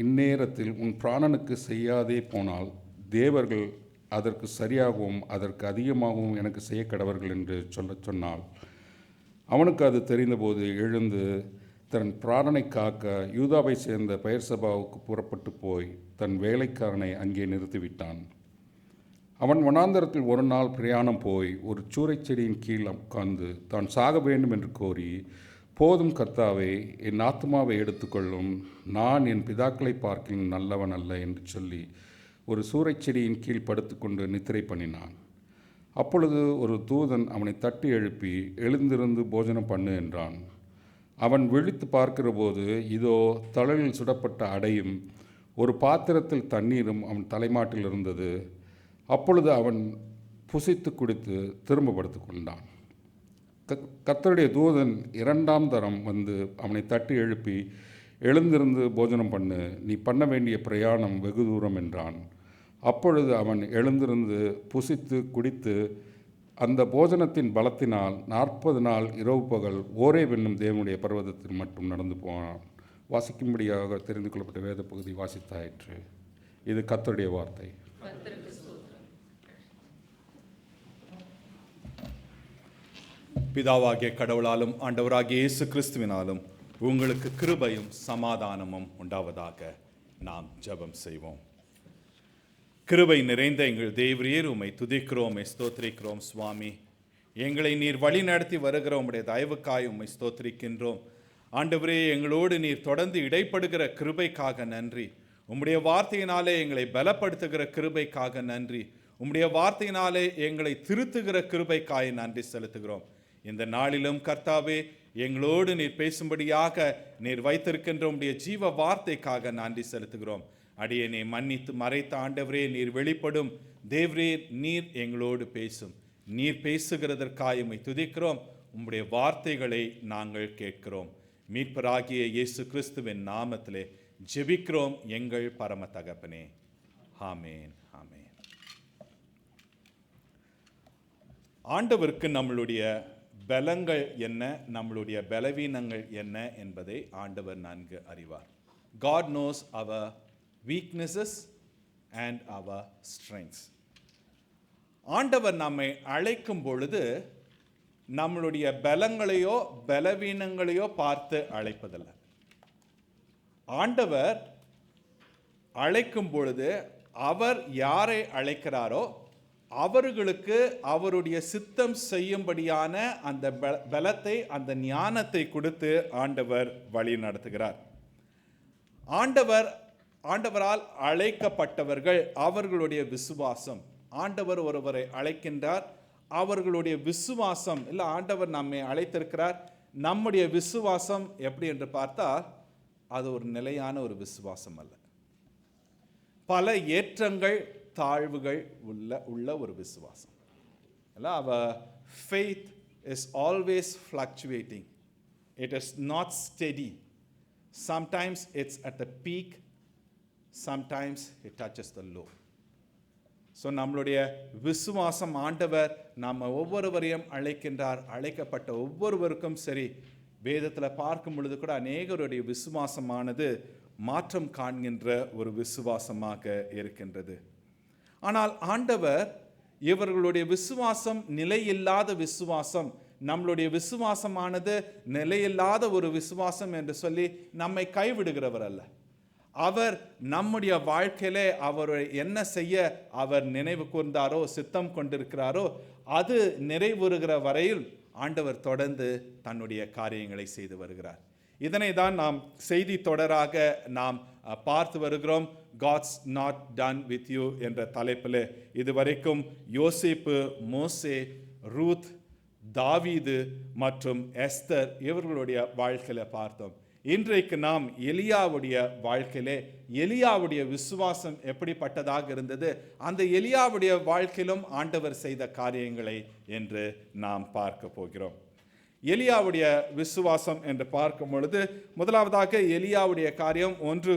இந்நேரத்தில் உன் பிராணனுக்கு செய்யாதே போனால் தேவர்கள் அதற்கு சரியாகவும் அதற்கு அதிகமாகவும் எனக்கு செய்ய கடவர்கள் என்று சொன்னாள். அவனுக்கு அது தெரிந்தபோது எழுந்து தன் பிராணனை காக்க யூதாவை சேர்ந்த பெயர்சபாவுக்கு புறப்பட்டு போய் தன் வேலைக்காரனை அங்கே நிறுத்திவிட்டான். அவன் வனாந்தரத்தில் ஒரு நாள் பிரயாணம் போய் ஒரு சூறைச் செடியின் கீழ் உட்கார்ந்து தான் சாக வேண்டும் என்று கோரி, போதும் கர்த்தாவே, என் ஆத்துமாவை எடுத்துக்கொள்ளும், நான் என் பிதாக்களை பார்க்கிலும் நல்லவன் அல்ல என்று சொல்லி ஒரு சூறைச் செடியின் கீழ் படுத்துக்கொண்டு நித்திரை பண்ணினான். அப்பொழுது ஒரு தூதன் அவனை தட்டி எழுப்பி, எழுந்திருந்து போஜனம் பண்ணு என்றான். அவன் விழித்து பார்க்கிறபோது இதோ தலையில் சுடப்பட்ட அடையும் ஒரு பாத்திரத்தில் தண்ணீரும் அவன் தலைமாட்டில் இருந்தது. அப்பொழுது அவன் புசித்து குடித்து திரும்ப படுத்து கொண்டான். கர்த்தருடைய தூதன் 2ஆம் தரம் வந்து அவனை தட்டி எழுப்பி, எழுந்திருந்து போஜனம் பண்ணு, நீ பண்ண வேண்டிய பிரயாணம் வெகு தூரம் என்றான். அப்பொழுது அவன் எழுந்திருந்து புசித்து குடித்து அந்த போஜனத்தின் பலத்தினால் 40 நாள் இரவு பகல் ஓரேப் என்னும் தேவனுடைய பர்வதத்தில் மட்டும் நடந்து போனான். வாசிக்கும்படியாக தெரிந்து கொள்ளப்பட்ட வேத பகுதி வாசித்தாயிற்று. இது கர்த்தருடைய வார்த்தை. பிதாவாகிய கடவுளாலும் ஆண்டவராகிய இயேசு கிறிஸ்துவினாலும் உங்களுக்கு கிருபையும் சமாதானமும் உண்டாவதாக. நாம் ஜெபம் செய்வோம். கிருபை நிறைந்த எங்கள் தேவரீர், உம்மை துதிக்கிறோம், ஸ்தோத்திரிக்கிறோம். சுவாமி, எங்களை நீர் வழி நடத்தி வருகிற உம்முடைய தயவுக்காய் உம்மை ஸ்தோத்திரிக்கின்றோம். ஆண்டவரே, எங்களோடு நீர் தொடர்ந்து இடைப்படுகிற கிருபைக்காக நன்றி. உம்முடைய வார்த்தையினாலே எங்களை பலப்படுத்துகிற கிருபைக்காக நன்றி. உம்முடைய வார்த்தையினாலே எங்களை திருத்துகிற கிருபைக்காய் நன்றி செலுத்துகிறோம். இந்த நாளிலும் கர்த்தாவே, எங்களோடு நீர் பேசும்படியாக நீர் வைத்திருக்கின்ற உம்முடைய ஜீவ வார்த்தைக்காக நன்றி செலுத்துகிறோம். அடியேனை மன்னித்து மறைத்த ஆண்டவரே, நீர் வெளிப்படும் தேவரே, நீர் எங்களோடு பேசும். நீர் பேசுகிறதற்காக உம்மை துதிக்கிறோம். உம்முடைய வார்த்தைகளை நாங்கள் கேட்கிறோம். மீட்பராகிய இயேசு கிறிஸ்துவின் நாமத்திலே ஜெபிக்கிறோம் எங்கள் பரம தகப்பனே. ஆமேன், ஆமேன். ஆண்டவருக்கு நம்மளுடைய பலங்கள் என்ன, நம்மளுடைய பலவீனங்கள் என்ன என்பதை ஆண்டவர் நன்கு அறிவார். God knows our weaknesses and our strengths. ஆண்டவர் நம்மை அழைக்கும் பொழுது நம்மளுடைய பலங்களையோ பலவீனங்களையோ பார்த்து அழைப்பதில்லை. ஆண்டவர் அழைக்கும் பொழுது அவர் யாரை அழைக்கிறாரோ அவர்களுக்கு அவருடைய சித்தம் செய்யும்படியான அந்த பலத்தை, அந்த ஞானத்தை கொடுத்து ஆண்டவர் வழி நடத்துகிறார். ஆண்டவரால் அழைக்கப்பட்டவர்கள் அவர்களுடைய விசுவாசம், ஆண்டவர் ஒருவரை அழைக்கின்றார், அவர்களுடைய விசுவாசம் இல்லை, ஆண்டவர் நம்மை அழைத்திருக்கிறார். நம்முடைய விசுவாசம் எப்படி என்று பார்த்தால் அது ஒரு நிலையான ஒரு விசுவாசம் அல்ல. பல ஏற்றங்கள் தாழ்வுகள் உள்ள ஒரு விசுவாசம். Our faith is always fluctuating. It is not steady. Sometimes it's at the peak, sometimes it touches the low. So நம்மளுடைய விசுவாசம், ஆண்டவர் நம்ம ஒவ்வொருவரையும் அழைக்கின்றார். அழைக்கப்பட்ட ஒவ்வொருவருக்கும் சரி, வேதத்தில் பார்க்கும் பொழுது கூட அநேகருடைய விசுவாசமானது மாற்றம் காண்கின்ற ஒரு விசுவாசமாக இருக்கின்றது. ஆனால் ஆண்டவர் இவர்களுடைய விசுவாசம் நிலையில்லாத விசுவாசம், நம்மளுடைய விசுவாசமானது நிலையில்லாத ஒரு விசுவாசம் என்று சொல்லி நம்மை கைவிடுகிறவர் அல்ல. அவர் நம்முடைய வாழ்க்கையிலே அவர் என்ன செய்ய அவர் நினைவு கூர்ந்தாரோ, சித்தம் கொண்டிருக்கிறாரோ, அது நிறைவுறுகிற வரையில் ஆண்டவர் தொடர்ந்து தன்னுடைய காரியங்களை செய்து வருகிறார். இதனை தான் நாம் செய்தி தொடராக நாம் பார்த்து வருகிறோம். God's not done with you என்ற தலைப்பில் இதுவரைக்கும் யோசேப்பு, மோசே, ரூத், தாவீது மற்றும் எஸ்தர் இவர்களுடைய வாழ்க்கையில பார்த்தோம். இன்றைக்கு நாம் எலியாவுடைய வாழ்க்கையிலே எலியாவுடைய விசுவாசம் எப்படிப்பட்டதாக இருந்தது, அந்த எலியாவுடைய வாழ்க்கையிலும் ஆண்டவர் செய்த காரியங்களை என்று நாம் பார்க்க போகிறோம். எலியாவுடைய விசுவாசம் என்று பார்க்கும் பொழுது முதலாவதாக எலியாவுடைய காரியம் 1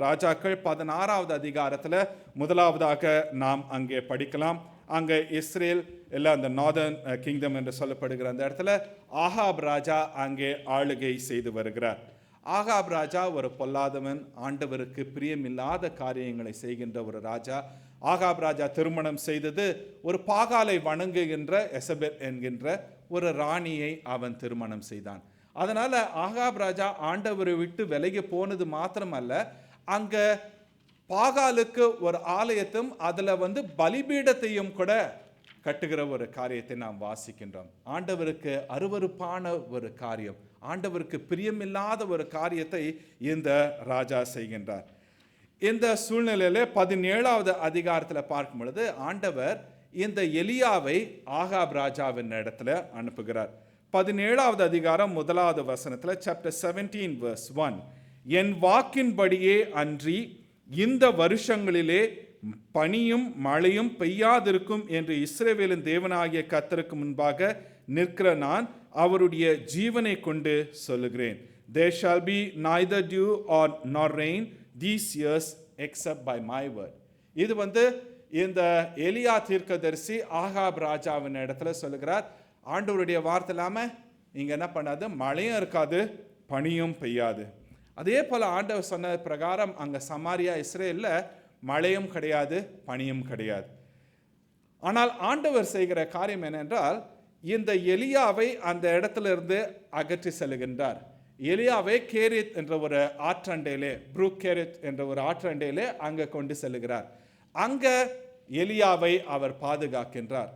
ராஜாக்கள் 16வது அதிகாரத்தில் முதலாவதாக நாம் அங்கே படிக்கலாம். அங்கே இஸ்ரேல் எல்லாம் அந்த நார்தர்ன் கிங்டம் என்று சொல்லப்படுகிற அந்த இடத்துல ஆகாப் ராஜா அங்கே ஆளுகை செய்து வருகிறார். ஆகாப் ராஜா ஒரு பொல்லாதவன், ஆண்டவருக்கு பிரியமில்லாத காரியங்களை செய்கின்ற ஒரு ராஜா. ஆகாப் ராஜா திருமணம் செய்தது ஒரு பாகாலை வணங்குகின்ற எசபெல் என்கின்ற ஒரு ராணியை அவன் திருமணம் செய்தான். அதனால ஆகாப் ராஜா ஆண்டவரை விட்டு விலகி போனது மாத்திரமல்ல, அங்க பாகாலுக்கு ஒரு ஆலயத்தும் அதுல பலிபீடத்தையும் கூட கட்டுகிற ஒரு காரியத்தை நாம் வாசிக்கின்றோம். ஆண்டவருக்கு அருவருப்பான ஒரு காரியம், ஆண்டவருக்கு பிரியமில்லாத ஒரு காரியத்தை இந்த ராஜா செய்கின்றார். இந்த சூழ்நிலையில 17வது அதிகாரத்தில் பார்க்கும் பொழுது ஆண்டவர் இந்த எலியாவை ஆகாப் ராஜாவின் இடத்துல அனுப்புகிறார். 17வது அதிகாரம் 1வது வசனத்தில் சாப்டர் 17 verse 1, என் வாக்கின்படியே அன்றி இந்த வருஷங்களிலே பனியும் மழையும் பெய்யாதிருக்கும் என்று இஸ்ரவேலின் தேவனாகிய கர்த்தருக்கு முன்பாக நிற்கிற நான் அவருடைய ஜீவனை கொண்டு சொல்லுகிறேன், there shall be neither dew or nor rain these years except by my word. இது இந்த எலியா தீர்க்கதரிசி ஆகாப் ராஜாவின் இடத்துல சொல்லுகிறார், ஆண்டவருடைய வார்த்தை இல்லாம இங்க என்ன பண்ணாது, மழையும் இருக்காது, பனியும் பெய்யாது. அதே போல ஆண்டவர் சொன்ன பிரகாரம் அங்க சமாரியா இஸ்ரேல்ல மழையும் கிடையாது, பனியும் கிடையாது. ஆனால் ஆண்டவர் செய்கிற காரியம் என்னென்றால், இந்த எலியாவை அந்த இடத்துல இருந்து அகற்றி செல்கின்றார். எலியாவை கேரித் என்ற ஒரு ஆற்றண்டையிலே, ப்ரூக் கேரித் என்ற ஒரு ஆற்றண்டையிலே அங்க கொண்டு செல்கிறார். அங்க எலியாவை அவர் பாதுகாக்கின்றார்.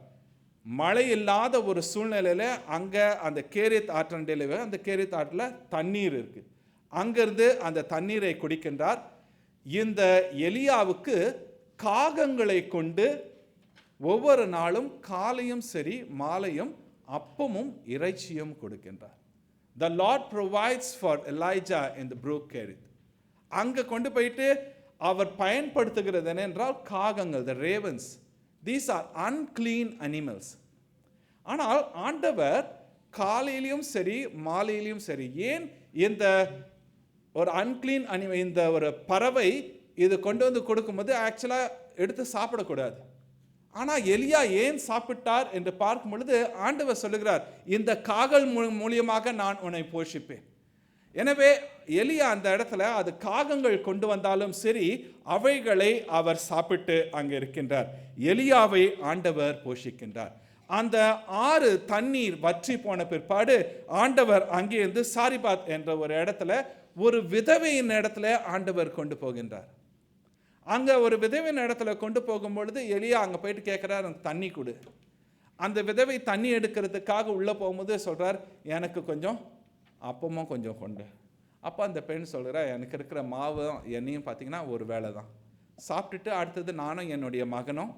மழை இல்லாத ஒரு சூழ்நிலையில அங்க அந்த கேரித் ஆற்றண்டையில, அந்த கேரித் ஆற்றுல தண்ணீர் இருக்கு, அங்கிருந்து அந்த தண்ணீரை குடிக்கின்றார். இந்த எலியாவுக்கு காகங்களை கொண்டு ஒவ்வொரு நாளும் காலையும் சரி மாலையும் அப்பமும் இறைச்சியும் கொடுக்கின்றார். The Lord provides for Elijah in the brook Kerith. அங்க கொண்டு போயிட்டு அவர் பயன்படுத்துகிறது என்னென்றால் காகங்கள், the ravens. These are unclean animals. ஆனால் ஆண்டவர் காலையிலும் சரி மாலையிலும் சரி, ஏன் இந்த ஒரு அன்கிளீன் அனிமல், இந்த ஒரு பறவை இது கொண்டு கொடுக்கும்போது ஆக்சுவலா எடுத்து சாப்பிடக்கூடாது. ஆனால் எலியா ஏன் சாப்பிட்டார் என்று பார்க்கும் பொழுது ஆண்டவர் சொல்லுகிறார், இந்த காகல் மூலியமாக நான் உன்னை போஷிப்பேன். எனவே எலியா அந்த இடத்துல அது காகங்கள் கொண்டு வந்தாலும் சரி அவைகளை அவர் சாப்பிட்டு அங்கே இருக்கின்றார். எலியாவை ஆண்டவர் போஷிக்கின்றார். அந்த 6 தண்ணீர் வற்றி போன பிற்பாடு ஆண்டவர் அங்கே இருந்து சாரிபாத் என்ற ஒரு இடத்துல ஒரு விதவையின் இடத்துல ஆண்டவர் கொண்டு போகின்றார். அங்க ஒரு விதவையின் இடத்துல கொண்டு போகும்பொழுது எலியா அங்க போயிட்டு கேட்கிறார், தண்ணி கொடு. அந்த விதவை தண்ணி எடுக்கிறதுக்காக உள்ள போகும்போது சொல்றார், எனக்கு கொஞ்சம் அப்பமும் கொஞ்சம் கொண்டு. அப்போ அந்த பெண் சொல்கிறா, எனக்கு இருக்கிற மாவு எண்ணெயும் பார்த்தீங்கன்னா ஒரு வேளை தான் சாப்பிட்டுட்டு அடுத்தது நானும் என்னுடைய மகனும்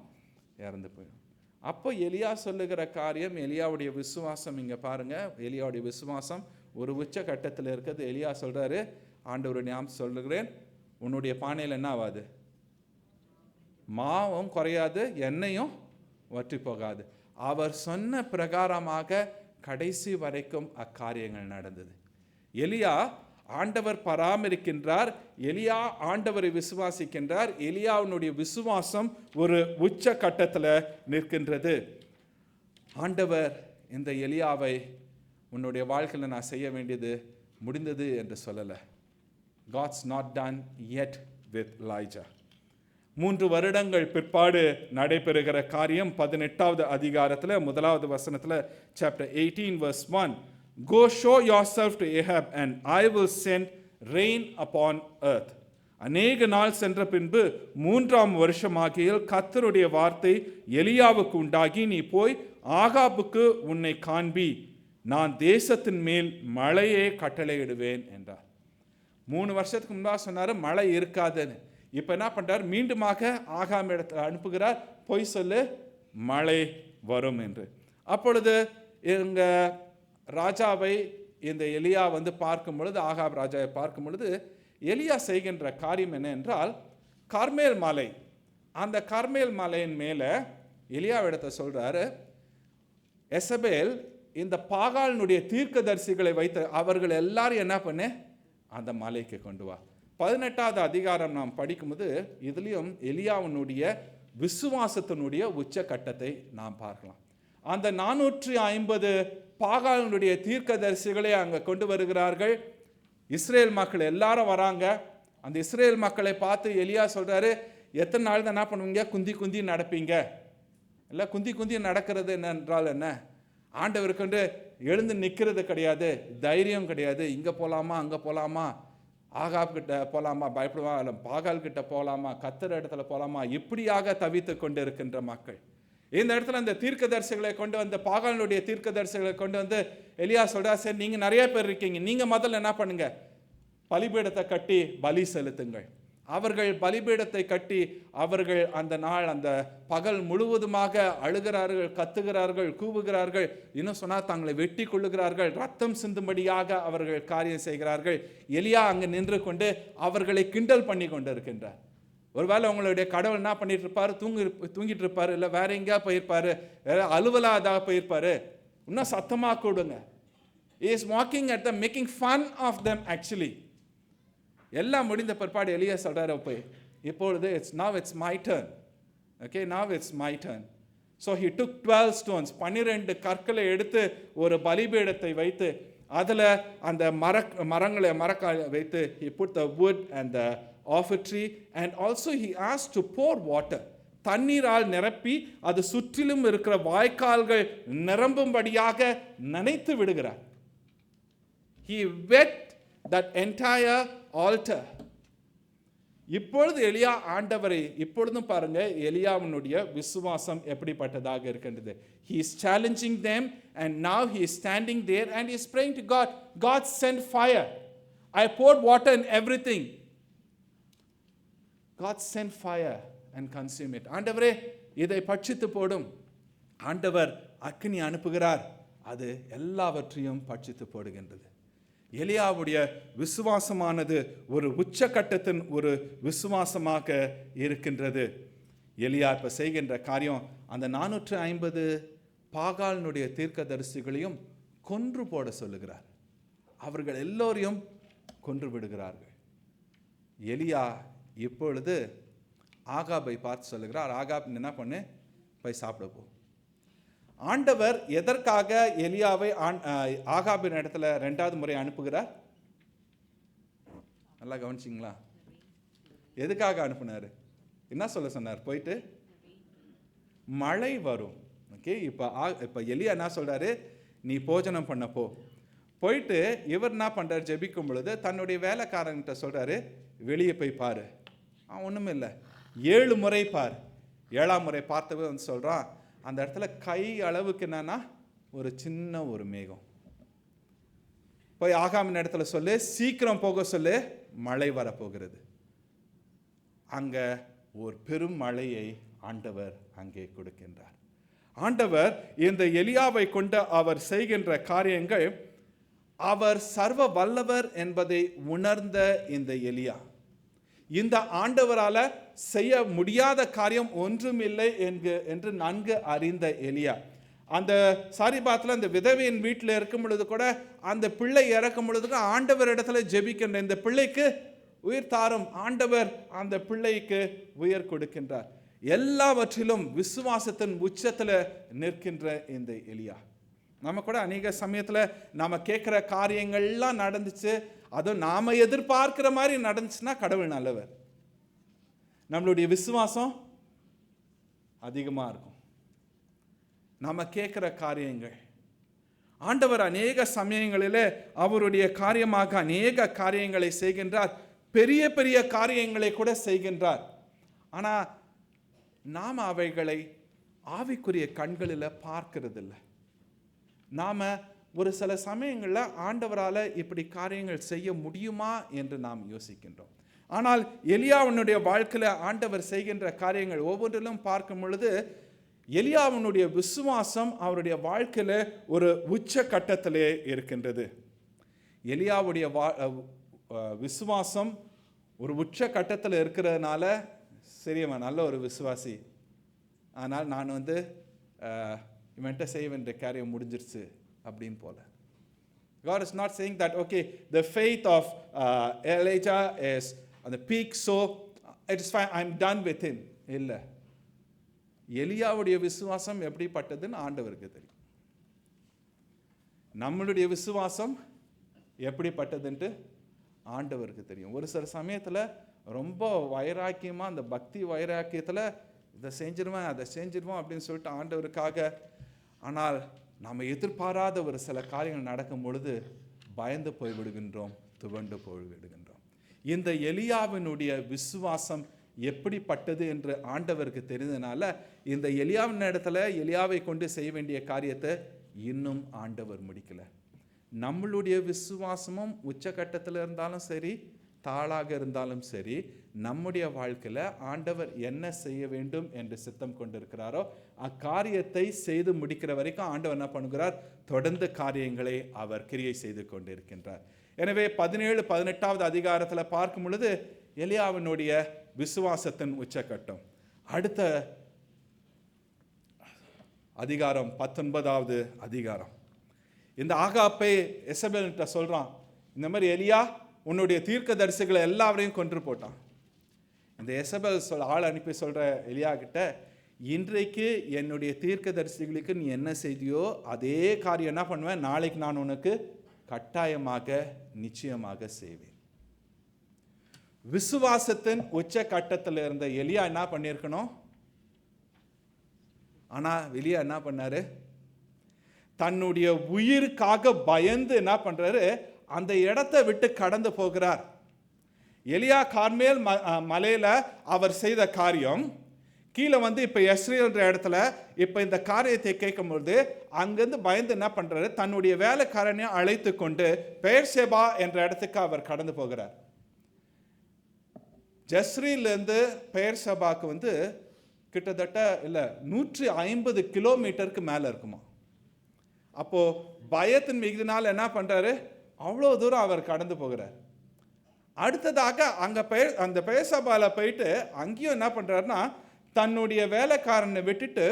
இறந்து போயிடும். அப்போ எலியா சொல்லுகிற காரியம், எலியாவுடைய விசுவாசம் இங்கே பாருங்க, எலியாவுடைய விசுவாசம் ஒரு உச்ச கட்டத்தில் இருக்கிறது. எலியா சொல்றாரு, ஆண்டவர் ஞாபகம் சொல்லுகிறேன், உன்னுடைய பானையில் என்ன ஆகாது, மாவும் குறையாது, எண்ணெயும் வற்றி போகாது. அவர் சொன்ன பிரகாரமாக கடைசி வரைக்கும் அக்காரியங்கள் நடந்தது. எலியா ஆண்டவர் பராமரிக்கின்றார், எலியா ஆண்டவரை விசுவாசிக்கின்றார். எலியாவுடைய விசுவாசம் ஒரு உச்ச கட்டத்தில் நிற்கின்றது. ஆண்டவர் இந்த எலியாவை உன்னுடைய வாழ்க்கையில் நான் செய்ய வேண்டியது முடிந்தது என்று சொல்லலை. God's not done yet with Elijah. 3 வருடங்கள் பிற்பாடு நடைபெறுகிற காரியம் 18வது அதிகாரத்தில் 1வது வசனத்தில் chapter 18 verse 1, Go show yourself to Ahab and I will send rain upon earth. அநேக நாள் சென்ற பின்பு 3ஆம் வருஷமாகியில் கர்த்தருடைய வார்த்தை எலியாவுக்கு உண்டாகி, நீ போய் ஆகாபுக்கு உன்னை காண்பி, நான் தேசத்தின் மேல் மழையை கட்டளையிடுவேன் என்றார். 3 வருஷத்துக்கு முன்பாக சொன்னாரு மழை இருக்காதுன்னு. இப்போ என்ன பண்றார், மீண்டுமாக ஆகாம் இடத்துல அனுப்புகிறார், போய் சொல்லு மழை வரும் என்று. அப்பொழுது எங்க ராஜாவை இந்த எலியா வந்து பார்க்கும் பொழுது, ஆகாப் ராஜாவை பார்க்கும் பொழுது, எலியா செய்கின்ற காரியம் என்ன என்றால், கர்மேல் மலை, அந்த கர்மேல் மலையின் மேலே எலியாவிடத்தை சொல்றாரு, எசபேல் இந்த பாகாலினுடைய தீர்க்கதரிசிகளை வைத்து அவர்கள் எல்லாரும் என்ன பண்ணு, அந்த மலைக்கு கொண்டு வா. 18வது அதிகாரம் நாம் படிக்கும்போது இதுலேயும் எலியாவினுடைய விசுவாசத்தினுடைய உச்சக்கட்டத்தை நாம் பார்க்கலாம். அந்த 450 பாகாலினுடைய தீர்க்கதரிசிகளை அங்கே கொண்டு வருகிறார்கள். இஸ்ரேல் மக்கள் எல்லாரும் வராங்க. அந்த இஸ்ரேல் மக்களை பார்த்து எலியா சொல்றாரு, எத்தனை நாள் தான் என்ன பண்ணுவீங்க, குந்தி குந்தி நடப்பீங்க. இல்லை, குந்தி குந்தி நடக்கிறது என்னென்றால் என்ன, ஆண்டவருக்கு வந்து எழுந்து நிற்கிறது கிடையாது, தைரியம் கிடையாது. இங்கே போகலாமா அங்கே போகலாமா, ஆகாப் கிட்ட போகலாமா பயப்படுவா, இல்லை பாகால் கிட்ட போகலாமா, கத்தர் இடத்துல போகலாமா, இப்படியாக தவித்து கொண்டு இருக்கின்ற மக்கள். இந்த இடத்துல அந்த தீர்க்கதரிசிகளை கொண்டு வந்து, பாகாலினுடைய தீர்க்கதரிசிகளை கொண்டு வந்து எலியா சொல்றா, சரி நீங்கள் நிறைய பேர் இருக்கீங்க, நீங்கள் முதல்ல என்ன பண்ணுங்க, பலிபீடத்தை கட்டி பலி செலுத்துங்கள். அவர்கள் பலிபீடத்தை கட்டி அவர்கள் அந்த நாள் அந்த பகல் முழுவதுமாக அழுகிறார்கள், கத்துகிறார்கள், கூவுகிறார்கள், இன்னும் சொன்னால் தங்களை வெட்டி கொள்ளுகிறார்கள், ரத்தம் சிந்தும்படியாக அவர்கள் காரியம் செய்கிறார்கள். எலியா அங்கே நின்று கொண்டு அவர்களை கிண்டல் பண்ணி கொண்டு இருக்கின்றார். ஒருவேளை உங்களுடைய கடவுள் என்ன பண்ணிட்டு இருப்பாரு, தூங்கிட்டு இருப்பாரு, இல்லை வேற எங்கேயா போயிருப்பாரு, வேற அலுவலாக போயிருப்பாரு, இன்னும் சத்தமாக கூடுங்க. He is mocking at them, making fun of them actually. எல்லாம் முடிந்த பிற்பாடு எலியா சொல்றாரு, போய் இப்பொழுது it's my turn. Okay, now it's my turn. So he took 12 stones, 12 கற்களை எடுத்து ஒரு பலிபீடத்தை வைத்து அதில் அந்த மரக்காலை வைத்து he put the wood and the offertory, and also he asked to pour water. தண்ணீரால் நிரப்பி அது சுற்றிலும் இருக்கிற வாய்க்கால்கள் நிரம்பும்படியாக நனைத்து விடுகிறார். He wet that entire altar. இப்பொழுது எலியா ஆண்டவரை, இப்பொழுதும் பாருங்க எலியாவினுடைய விசுவாசம் எப்படிப்பட்டதாக இருக்கின்றது. He is challenging them and now he is standing there and he is praying to God. God send fire. I poured water in everything. God send fire and consume it. ஆண்டவரே இதை பட்சித்து போடும். ஆண்டவர் அக்கினி அனுப்புகிறார், அது எல்லாவற்றையும் பட்சித்து போடுகின்றது. எலியாவுடைய விசுவாசமானது ஒரு உச்சக்கட்டத்தின் ஒரு விசுவாசமாக இருக்கின்றது. எலியா இப்போ செய்கின்ற காரியம், அந்த 450 பாகாலினுடைய தீர்க்கதரிசிகளையும் கொன்று போட சொல்லுகிறார். அவர்கள் எல்லோரையும் கொன்று விடுகிறார்கள். எலியா இப்பொழுது ஆகாபை பார்த்து சொல்லுகிறார், ஆகாப் என்ன பண்ணு, போய் சாப்பிட போ. ஆண்டவர் எதற்காக எலியாவை ஆகாபின் இடத்துல 2வது முறை அனுப்புகிறார்? நல்லா கவனிச்சிங்களா? எதுக்காக அனுப்புனார்? என்ன சொல்ல சொன்னார்? போயிட்டு மழை வரும். ஓகே, இப்போ எலியா என்ன சொல்றாரு, நீ போஜனம் பண்ண போ. போயிட்டு இவர் என்ன பண்றாரு, ஜெபிக்கும் பொழுது தன்னுடைய வேலைக்காரன்கிட்ட சொல்றாரு, வெளியே போய் பாரு. ஒன்றும் இல்லை, 7 முறை பார். 7ஆம் முறை பார்த்தவே வந்து சொல்றான், அந்த இடத்துல கை அளவுக்கு என்னன்னா ஒரு சின்ன ஒரு மேகம். போய் ஆகாமின் இடத்துல சொல்லு, சீக்கிரம் போக சொல்லு, மழை வரப்போகிறது. அங்க ஒரு பெரும் மழையை ஆண்டவர் அங்கே கொடுக்கின்றார். ஆண்டவர் இந்த எலியாவை கொண்டு அவர் செய்கின்ற காரியங்கள், அவர் சர்வ வல்லவர் என்பதை உணர்ந்த இந்த எலியா, இந்த ஆண்டவரால செய்ய முடியாத காரியம் ஒன்றுமில்லை என்று நன்கு அறிந்த எலியா, அந்த சாரிபாத்தில் அந்த விதவையின் வீட்டில் இருக்கும் பொழுது கூட, அந்த பிள்ளை இறக்கும் பொழுது ஆண்டவர் இடத்துல ஜெபிக்கின்ற, இந்த பிள்ளைக்கு உயிர் தாரும், ஆண்டவர் அந்த பிள்ளைக்கு உயிர் கொடுக்கின்றார். எல்லாவற்றிலும் விசுவாசத்தின் உச்சத்தில் நிற்கின்ற இந்த எலியா, நம்ம கூட அநேக சமயத்தில் நாம கேட்குற காரியங்கள்லாம் நடந்துச்சு, அதுவும் நாம எதிர்பார்க்கிற மாதிரி நடந்துச்சுன்னா கடவுள் நல்லவர். நம்மளுடைய விசுவாசம் அதிகமாக இருக்கும். நாம கேட்குற காரியங்கள், ஆண்டவர் அநேக சமயங்களில் அவருடைய காரியமாக அநேக காரியங்களை செய்கின்றார், பெரிய பெரிய காரியங்களை கூட செய்கின்றார். ஆனால் நாம் அவைகளை ஆவிக்குரிய கண்களில் பார்க்கறதில்லை. நாம் ஒரு சில சமயங்களில் ஆண்டவரால் இப்படி காரியங்கள் செய்ய முடியுமா என்று நாம் யோசிக்கின்றோம். ஆனால் எலியாவினுடைய வாழ்க்கையில் ஆண்டவர் செய்கின்ற காரியங்கள் ஒவ்வொன்றிலும் பார்க்கும் பொழுது எலியாவினுடைய விசுவாசம் அவருடைய வாழ்க்கையில் ஒரு உச்ச கட்டத்திலே இருக்கின்றது. எலியாவுடைய விசுவாசம் ஒரு உச்ச கட்டத்தில் இருக்கிறதுனால சரியவன் நல்ல ஒரு விசுவாசி, ஆனால் நான் இவன்ட்ட செய்ய வேண்டிய காரியம் முடிஞ்சிருச்சு அப்படின்னு போல. God is not saying that, okay, the faith of Elijah is on the peak, so it is fine, I'm done with him. இல்லை, எலியாவுடைய விசுவாசம் எப்படிப்பட்டதுன்னு ஆண்டவருக்கு தெரியும். நம்மளுடைய விசுவாசம் எப்படிப்பட்டதுன்ட்டு ஆண்டவருக்கு தெரியும். ஒரு சில சமயத்தில் ரொம்ப வைராக்கியமாக அந்த பக்தி வைராக்கியத்தில் இதை செஞ்சிருவேன் அதை செஞ்சிருவோம் அப்படின்னு சொல்லிட்டு ஆண்டவருக்காக, ஆனால் நாம் எதிர்பாராத ஒரு சில காரியங்கள் நடக்கும் பொழுது பயந்து போய் விடுகின்றோம், துவண்டு போய் விடுகின்றோம். இந்த எலியாவினுடைய விசுவாசம் எப்படிப்பட்டது என்று ஆண்டவருக்கு தெரிந்ததுனால இந்த எலியாவின் இடத்துல எலியாவை கொண்டு செய்ய வேண்டிய காரியத்தை இன்னும் ஆண்டவர் முடிக்கல. நம்மளுடைய விசுவாசமும் உச்சகட்டத்தில் இருந்தாலும் சரி, தாளாக இருந்தாலும் சரி, நம்முடைய வாழ்க்கையில் ஆண்டவர் என்ன செய்ய வேண்டும் என்று சித்தம் கொண்டிருக்கிறாரோ அக்காரியத்தை செய்து முடிக்கிற வரைக்கும் ஆண்டவர் என்ன பண்ணுகிறார்? தொடர்ந்து காரியங்களை அவர் கிரியை செய்து கொண்டிருக்கின்றார். எனவே 17-18 அதிகாரத்தில் பார்க்கும் பொழுது எலியாவினுடைய விசுவாசத்தின் உச்சகட்டம். அடுத்த அதிகாரம் 19வது அதிகாரம். இந்த ஆகாப்பை எசபேல்கிட்ட சொல்றான், இந்த மாதிரி எலியா உன்னுடைய தீர்க்க தரிசிகளை எல்லாரையும் கொன்று போட்டான். இந்த எசபேல் ஆள் அனுப்பி சொல்ற எலியா கிட்ட, இன்றைக்கு என்னுடைய தீர்க்க தரிசிகளுக்கு நீ என்ன செய்தியோ அதே காரியம் என்ன பண்ணுவேன், நாளைக்கு நான் உனக்கு கட்டாயமாக நிச்சயமாக செய்வேன். விசுவாசத்தின் உச்ச கட்டத்தில் இருந்த எலியா என்ன பண்ணியிருக்கணும்? ஆனா எலியா என்ன பண்ணாரு? தன்னுடைய உயிருக்காக பயந்து என்ன பண்றாரு? அந்த இடத்தை விட்டு கடந்து போகிறார். எலியா கார்மேல் மலையில அவர் செய்த காரியம் கீழே இப்ப எஸ்ரேல் இடத்துல இப்ப இந்த காரியத்தை கேட்கும்போது அங்கிருந்து பயந்து என்ன பண்றாரு? தன்னுடைய வேலைக்காரனையும் அழைத்து கொண்டு பெயர்சேபா என்ற இடத்துக்கு அவர் கடந்து போகிறார். ஜஸ்ரீலேருந்து பெயர்சேபாக்கு கிட்டத்தட்ட 150 கிலோமீட்டருக்கு மேல இருக்குமா. அப்போ பயத்தின் மிகுதினால் என்ன பண்றாரு? அவ்வளோ தூரம் அவர் கடந்து போகிறார். அடுத்ததாக அந்த பெயர்சபால போயிட்டு அங்கேயும் என்ன பண்றாருன்னா தன்னுடைய வேலைக்காரனை விட்டுட்டு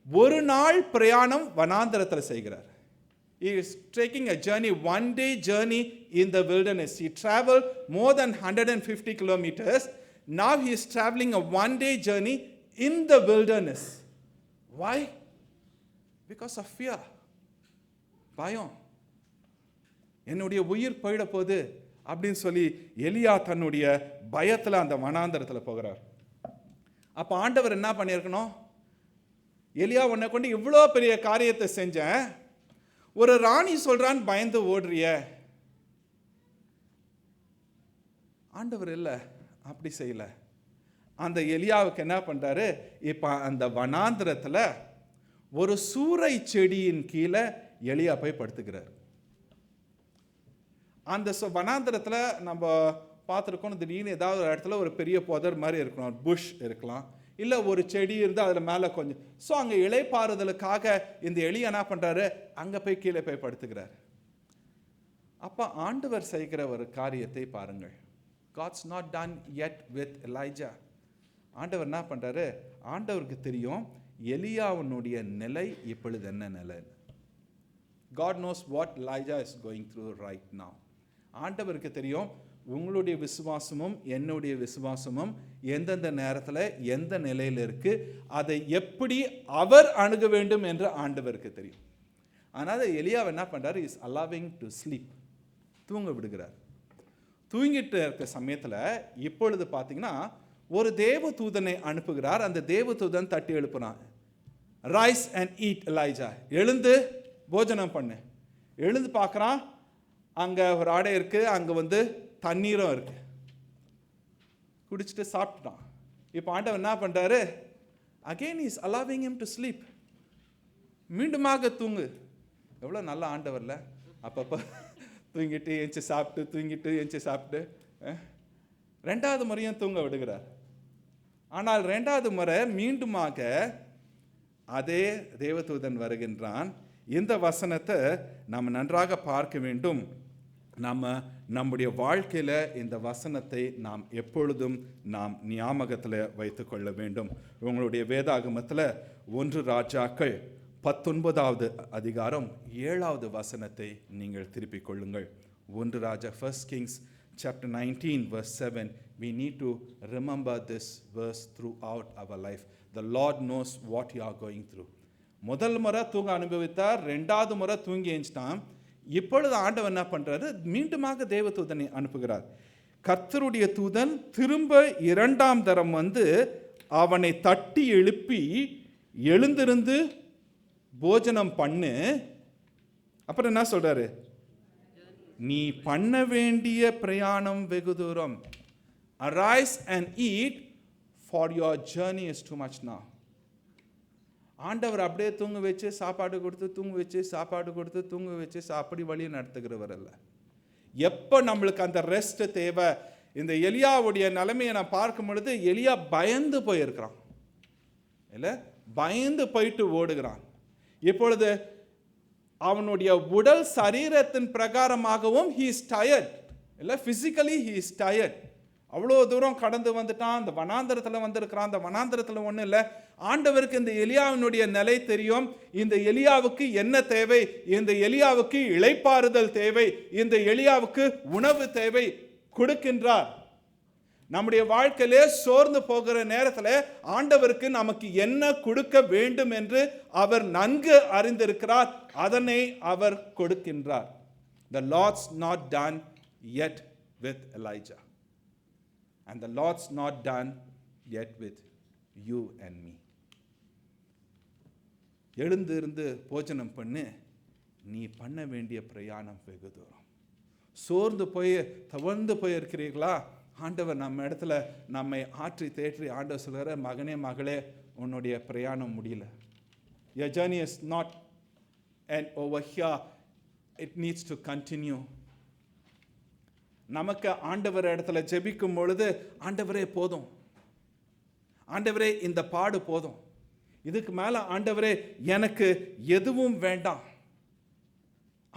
ஒரு நாள் பிரயாணம் வனாந்தரத்தில் செய்கிறார். He is taking a journey, one day journey in the wilderness. He traveled more than 150 kilometers. Now he is traveling a one day journey in the wilderness. Why? Because of fear. பயம். என்னுடைய உயிர் போயிட போகுது அப்படின்னு சொல்லி எலியா தன்னுடைய பயத்தில் அந்த வனாந்தரத்தில் போகிறார். அப்போ ஆண்டவர் என்ன பண்ணியிருக்கணும்? எலியா உன்னை கொண்டு இவ்வளோ பெரிய காரியத்தை செஞ்சேன், ஒரு ராணி சொல்றான் பயந்து ஓடுறிய. ஆண்டவர் இல்லை, அப்படி செய்யல. அந்த எலியாவுக்கு என்ன பண்றாரு? இப்போ அந்த வனாந்தரத்தில் ஒரு சூறை செடியின் கீழே எலியா போய் படுத்துக்கிறார். அந்த வனாந்தரத்தில் நம்ம பார்த்துருக்கோம், திடீர்னு ஏதாவது ஒரு இடத்துல ஒரு பெரிய புதர் மாதிரி இருக்கணும், புஷ் இருக்கலாம், இல்லை ஒரு செடி இருந்தால் அதில் மேலே கொஞ்சம். ஸோ அங்கே இளைப்பாறுதலுக்காக இந்த எலியா என்ன பண்ணுறாரு? அங்கே போய் கீழே போய் படுத்துக்கிறார். அப்போ ஆண்டவர் செய்கிற ஒரு காரியத்தை பாருங்கள். God's not done yet with Elijah. ஆண்டவர் என்ன பண்ணுறாரு? ஆண்டவருக்கு தெரியும் எலியாவுடைய நிலை இப்பொழுது என்ன நிலை. God knows what Elijah is going through right now. ஆண்டவருக்கு தெரியும் உங்களுடைய விசுவாசமும் என்னுடைய விசுவாசமும் எந்தெந்த நேரத்தில் எந்த நிலையில் இருக்கு, அதை எப்படி அவர் அணுக வேண்டும் என்று ஆண்டவருக்கு தெரியும். ஆனால் எலியாவை என்ன பண்றாரு? இஸ் அலோவிங் டு ஸ்லீப், தூங்க விடுகிறார். தூங்கிட்டு இருக்க சமயத்தில் இப்பொழுது பார்த்தீங்கன்னா ஒரு தேவ தூதனை அனுப்புகிறார். அந்த தேவ தூதன் தட்டி எழுப்புனான், ரைஸ் அண்ட் ஈட் எலைஜா, எழுந்து போஜனம் பண்ணு. எழுந்து பார்க்குறான், அங்கே ஒரு ஆடை இருக்கு, அங்கே தண்ணீரும் இருக்கு. குடிச்சிட்டு சாப்பிட்டான். இப்போ ஆண்டவர் என்ன பண்றாரு? Again is allowing him to sleep, மீண்டுமாக தூங்கு. எவ்வளோ நல்ல ஆண்டவர்ல. அப்பப்போ தூங்கிட்டு எஞ்சி சாப்பிட்டு, தூங்கிட்டு எஞ்சி சாப்பிட்டு 2வது முறையும் தூங்க விடுகிறார். ஆனால் 2வது முறை மீண்டுமாக அதே தேவதூதன் வருகின்றான். இந்த வசனத்தை நாம் நன்றாக பார்க்க வேண்டும். நம்முடைய வாழ்க்கையில் இந்த வசனத்தை நாம் எப்பொழுதும் நாம் ஞாபகத்தில் வைத்துக்கொள்ள வேண்டும். உங்களுடைய வேதாகமத்தில் 1 ராஜாக்கள் 19வது அதிகாரம் 7வது வசனத்தை நீங்கள் திருப்பிக் கொள்ளுங்கள். 1 ராஜா, 1 Kings chapter 19 verse 7. We need to remember this verse throughout our life. The Lord knows what you are going through. முதல் முறை தூங்க அனுபவித்தார், 2வது முறை தூங்கி எழுந்துட்டான். இப்பொழுது ஆண்டவர் என்ன பண்றாரு? மீண்டுமாக தேவதூதனை அனுப்புகிறார். கர்த்தருடைய தூதன் திரும்ப 2ஆம் தரம் வந்து அவனை தட்டி எழுப்பி, எழுந்திருந்து போஜனம் பண்ணு. அப்புறம் என்ன சொல்றாரு? நீ பண்ண வேண்டிய பிரயாணம் வெகு தூரம். Arise and eat, for your journey is too much now. ஆண்டவர் அப்படியே தூங்க வச்சு சாப்பாடு கொடுத்து, தூங்க வச்சு சாப்பாடு கொடுத்து, தூங்க வச்சு அப்படி வழி நடத்துகிறவர் அல்ல. எப்போ நம்மளுக்கு அந்த ரெஸ்ட் தேவை? இந்த எலியாவுடைய நிலைமையை நான் பார்க்கும் பொழுது எலியா பயந்து போயிருக்கிறான், இல்லை பயந்து போயிட்டு ஓடுகிறான். இப்பொழுது அவனுடைய உடல் சரீரத்தின் பிரகாரமாகவும் he is tired, இல்லை physically he is tired. அவ்வளோ தூரம் கடந்து வந்துட்டான், அந்த வனாந்தரத்தில் வந்திருக்கிறான். அந்த வனாந்தரத்தில் ஒன்றும் இல்லை. ஆண்டவருக்கு இந்த எலியாவினுடைய நிலை தெரியும். இந்த எலியாவுக்கு என்ன தேவை? இந்த எலியாவுக்கு இளைப்பாறுதல் தேவை, இந்த எலியாவுக்கு உணவு தேவை. கொடுக்கின்றார். நம்முடைய வாழ்க்கையிலே சோர்ந்து போகிற நேரத்தில் ஆண்டவருக்கு நமக்கு என்ன கொடுக்க வேண்டும் என்று அவர் நன்கு அறிந்திருக்கிறார். அதனை அவர் கொடுக்கின்றார். The Lord's not done yet with Elijah. And the Lord's not done yet with you and me. எழுந்து இருந்து போஜனம் பண்ணு, நீ பண்ண வேண்டிய பிரயாணம் வெகு தூரம். சோர்ந்து போய் தவழ்ந்து போயிருக்கிறீர்களா? ஆண்டவர் நம்ம இடத்துல நம்மை ஆற்றி தேற்றி ஆண்டவர் சொல்கிற, மகனே மகளே, உன்னுடைய பிரயாணம் முடியல. Your journey is not end over here. It needs to continue. நமக்கு ஆண்டவர் இடத்துல ஜெபிக்கும் பொழுது, ஆண்டவரே போதும், ஆண்டவரே இந்த பாடு போதும், இதுக்கு மேலே ஆண்டவரே எனக்கு எதுவும் வேண்டாம்.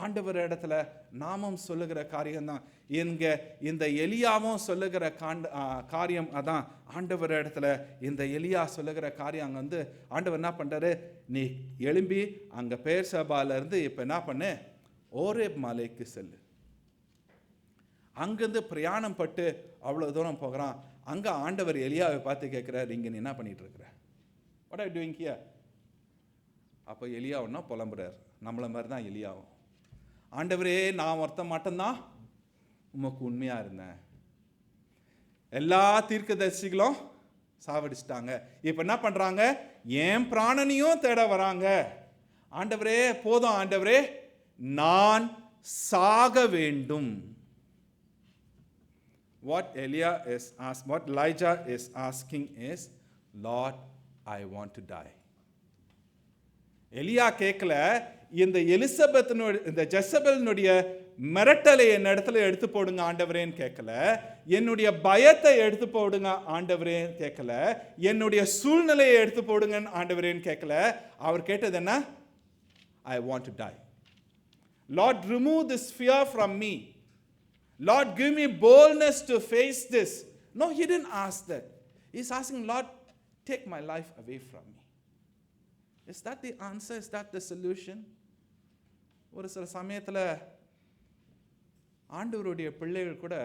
ஆண்டவர் இடத்துல நாமும் சொல்லுகிற காரியம்தான். இந்த எலியாவும் சொல்லுகிற காரியம் அதான். ஆண்டவர் இடத்துல இந்த எலியா சொல்லுகிற காரியம் அங்கே வந்து ஆண்டவர் என்ன பண்ணுறாரு? நீ எழும்பி அங்கே பேர்சபாலேருந்து இப்போ என்ன பண்ணு, ஓரேப் மலைக்கு செல்லு. அங்கேருந்து பிரயாணம் பட்டு அவ்வளோ தூரம் போகிறான். அங்கே ஆண்டவர் எலியாவை பார்த்து கேட்குறாரு, இங்கே நீ என்ன பண்ணிட்டு இருக்கிற? What are doing here? அப்போ எலியாவுன்னா புலம்புறார். நம்மளை மாதிரி தான் எலியாவும். ஆண்டவரே, நான் ஒருத்தன் மட்டும்தான் உமக்கு உண்மையாக இருந்தேன். எல்லா தீர்க்கதரிசிகளும் சாவடிச்சிட்டாங்க. இப்போ என்ன பண்ணுறாங்க? என் பிராணனையும் தேட வராங்க. ஆண்டவரே போதும், ஆண்டவரே நான் சாக வேண்டும். What Elijah is asking is, Lord, I want to die. எலியா கேட்கல, இந்த எலிசபெத்தினுடைய இந்த ஜெசபெலினுடைய மிரட்டலை என் இடத்துல எடுத்து போடுங்க ஆண்டவரேன்னு கேட்கல. என்னுடைய பயத்தை எடுத்து போடுங்க ஆண்டவரேன்னு கேட்கல. என்னுடைய சூழ்நிலையை எடுத்து போடுங்கன்னு ஆண்டவரேன்னு கேட்கல. அவர் கேட்டது என்ன? I want to die. Lord, remove this fear from me. Lord, give me boldness to face this. No, he didn't ask that. He's asking, Lord, take my life away from me. Is that the answer? Is that the solution? ஒரு சில சமயத்தில் ஆண்டவருடைய பிள்ளைகள் கூட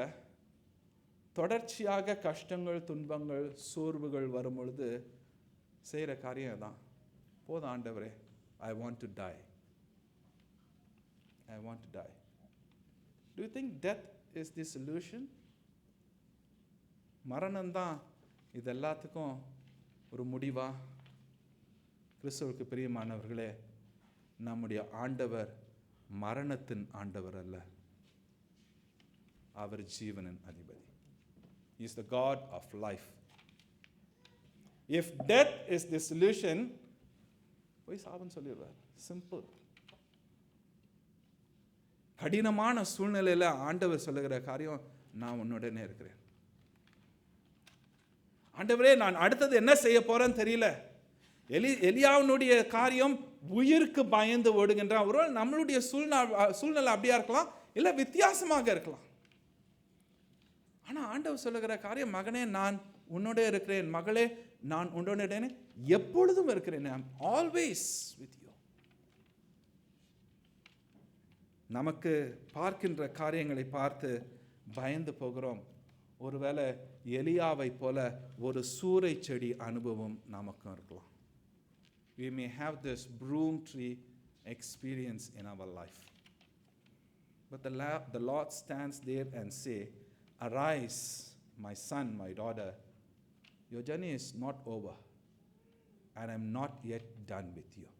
தொடர்ச்சியாக கஷ்டங்கள், துன்பங்கள், சோர்வுகள் வரும் பொழுது செய்கிற காரியம் தான், போதும் ஆண்டவரே, I want to die. I want to die. Do you think death is the solution? மரணம் தான் இது எல்லாத்துக்கும் ஒரு முடிவா? கிறிஸ்துவுக்கு பிரியமானவர்களே, நம்முடைய ஆண்டவர் மரணத்தின் ஆண்டவர் அல்ல, அவர் ஜீவனின் அதிபதி. He is the God of life. If death is the solution, போய் சாபம் சொல்லிடுவார். சிம்பிள். கடினமான சூழ்நிலையில் ஆண்டவர் சொல்லுகிற காரியம், நான் உன்னுடனே இருக்கிறேன். ஆண்டவரே நான் அடுத்தது என்ன செய்ய போறேன்னு தெரியல. எலியாவினுடைய காரியம் உயிருக்கு பயந்து ஓடுகின்றான். ஒருவேளை நம்மளுடைய சூழ்நிலை அப்படியா இருக்கலாம், இல்லை வித்தியாசமாக இருக்கலாம். ஆனால் ஆண்டவர் சொல்லுகிற காரியம், மகனே நான் உன்னோட இருக்கிறேன், மகளே நான் உன்னோட எப்பொழுதும் இருக்கிறேன், ஐ அம் ஆல்வேஸ் வித் யூ. நமக்கு பார்க்கின்ற காரியங்களை பார்த்து பயந்து போகிறோம். ஒருவேளை எலியாவை போல ஒரு சூறை செடி அனுபவம் நமக்கும் இருக்கலாம். We may have this broom tree experience in our life. But the Lord stands there and say, arise, my son, my daughter. Your journey is not over and I am not yet done with you.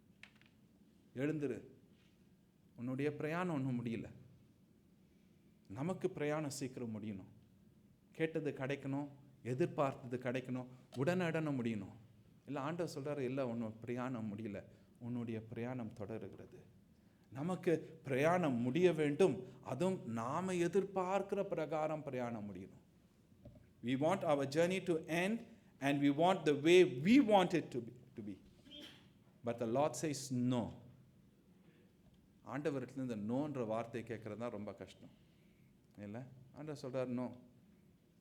எழுந்திரு, உன்னுடைய பிரயாணம் ஒன்றும் முடியல. நமக்கு பிரயாணம் சீக்கிரம் முடியணும். கேட்டது கிடைக்கணும், எதிர்பார்த்தது கிடைக்கணும், உடனே முடியணும். இல்லை, ஆண்டவர் சொல்கிறாரு, இல்லை உன்னோட பிரயாணம் முடியல, உன்னுடைய பிரயாணம் தொடருகிறது. நமக்கு பிரயாணம் முடிய வேண்டும், அதுவும் நாம் எதிர்பார்க்கிற பிரகாரம் பிரயாணம் முடியணும். We want our journey to end and we want the way we want it to be. But the Lord says no. ஆண்டவரிடத்துல இந்த நோன்ற வார்த்தை கேட்கறது தான் ரொம்ப கஷ்டம் இல்லை. ஆண்டவர் சொல்கிறார், no,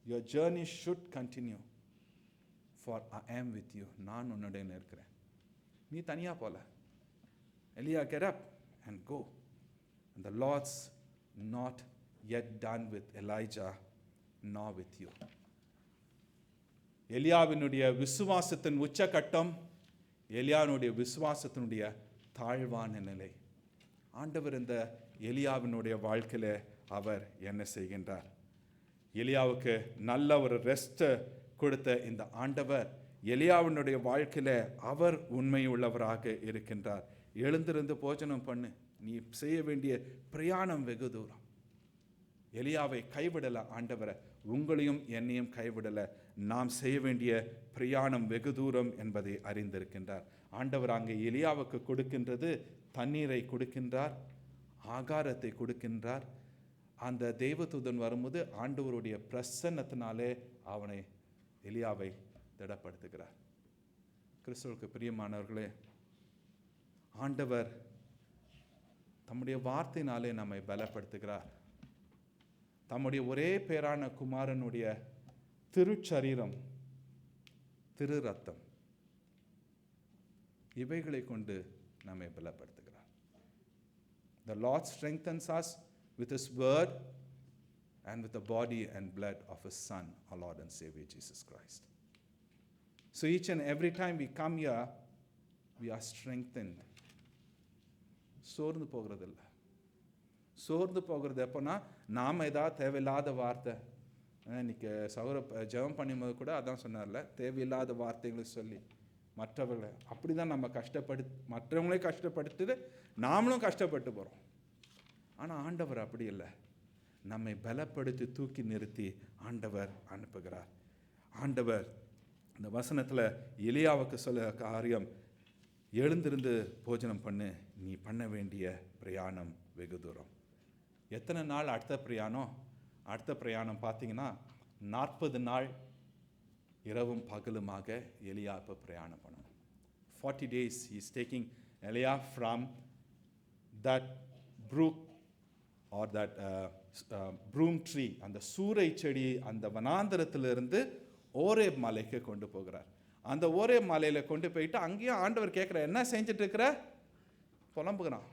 your journey should continue for I am with you. நான் உன்னுடைய இருக்கிறேன், நீ தனியாக போல. எலியா, get up and go. And the Lord's not yet done with Elijah nor with you. எலியாவினுடைய விசுவாசத்தின் உச்சகட்டம், எலியாவினுடைய விசுவாசத்தினுடைய தாழ்வான நிலை. ஆண்டவர் இந்த எலியாவினுடைய வாழ்க்கையில் அவர் என்ன செய்கின்றார்? எலியாவுக்கு நல்ல ஒரு ரெஸ்ட் கொடுத்த இந்த ஆண்டவர் எலியாவினுடைய வாழ்க்கையில் அவர் உண்மை உள்ளவராக இருக்கின்றார். எழுந்திருந்து போஜனம் பண்ணு, நீ செய்ய வேண்டிய பிரயாணம் வெகு தூரம். எலியாவை கைவிடலை ஆண்டவரை, உங்களையும் என்னையும் கைவிடலை. நாம் செய்ய வேண்டிய பிரயாணம் வெகு தூரம் என்பதை அறிந்திருக்கின்றார் ஆண்டவர். அங்கே எலியாவுக்கு கொடுக்கின்றது தண்ணீரை கொடுக்கின்றார், ஆகாரத்தை கொடுக்கின்றார். அந்த தேவதூதன் வரும்போது ஆண்டவருடைய பிரசன்னத்தினாலே அவனை எலியாவை திடப்படுத்துகிறார். கிறிஸ்துவுக்கு பிரியமானவர்களே, ஆண்டவர் தம்முடைய வார்த்தையினாலே நம்மை பலப்படுத்துகிறார். தம்முடைய ஒரே பேரான குமாரனுடைய திருச்சரீரம், திரு ரத்தம், இவைகளை கொண்டு நம்மை பலப்படுத்துகிறார். The Lord strengthens us with His word and with the body and blood of His Son, our Lord and Savior Jesus Christ. So each and every time we come here, we are strengthened. சோர்ந்து போகிறதில்ல. சோர்ந்து போகிறது எப்போனா, நாம் ஏதாவது தேவையில்லாத வார்த்தை, இன்னைக்கு சௌர ஜெபம் பண்ணும்போது கூட அதான் சொன்னார்ல, தேவையில்லாத வார்த்தைகளை சொல்லி மற்றவர்களை அப்படி தான் நம்ம மற்றவங்களையும் கஷ்டப்படுத்துது, நாமளும் கஷ்டப்பட்டு போகிறோம். ஆனால் ஆண்டவர் அப்படி இல்லை, நம்மை பலப்படுத்தி தூக்கி நிறுத்தி ஆண்டவர் அனுப்புகிறார். ஆண்டவர் இந்த வசனத்தில் எலியாவுக்கு சொல்ல காரியம், எழுந்திருந்து போஜனம் பண்ணு, நீ பண்ண வேண்டிய பிரயாணம் வெகு தூரம். எத்தனை நாள் அடுத்த பிரயாணம்? அடுத்த பிரயாணம் பார்த்தீங்கன்னா 40 நாள் இரவும் பகலுமாக எலியா இப்போ பிரயாணம் பண்ணணும். 40 days he is taking Elia from that brook or that broom tree, அந்த சூரை செடி அந்த வனாந்தரத்திலிருந்து ஓரேப் மலைக்கு கொண்டு போகிறார். அந்த ஓரேப் மலையில் கொண்டு போயிட்டு அங்கேயும் ஆண்டவர் கேட்குற, என்ன செஞ்சுட்டு இருக்கிற? புலம்புகிறான்.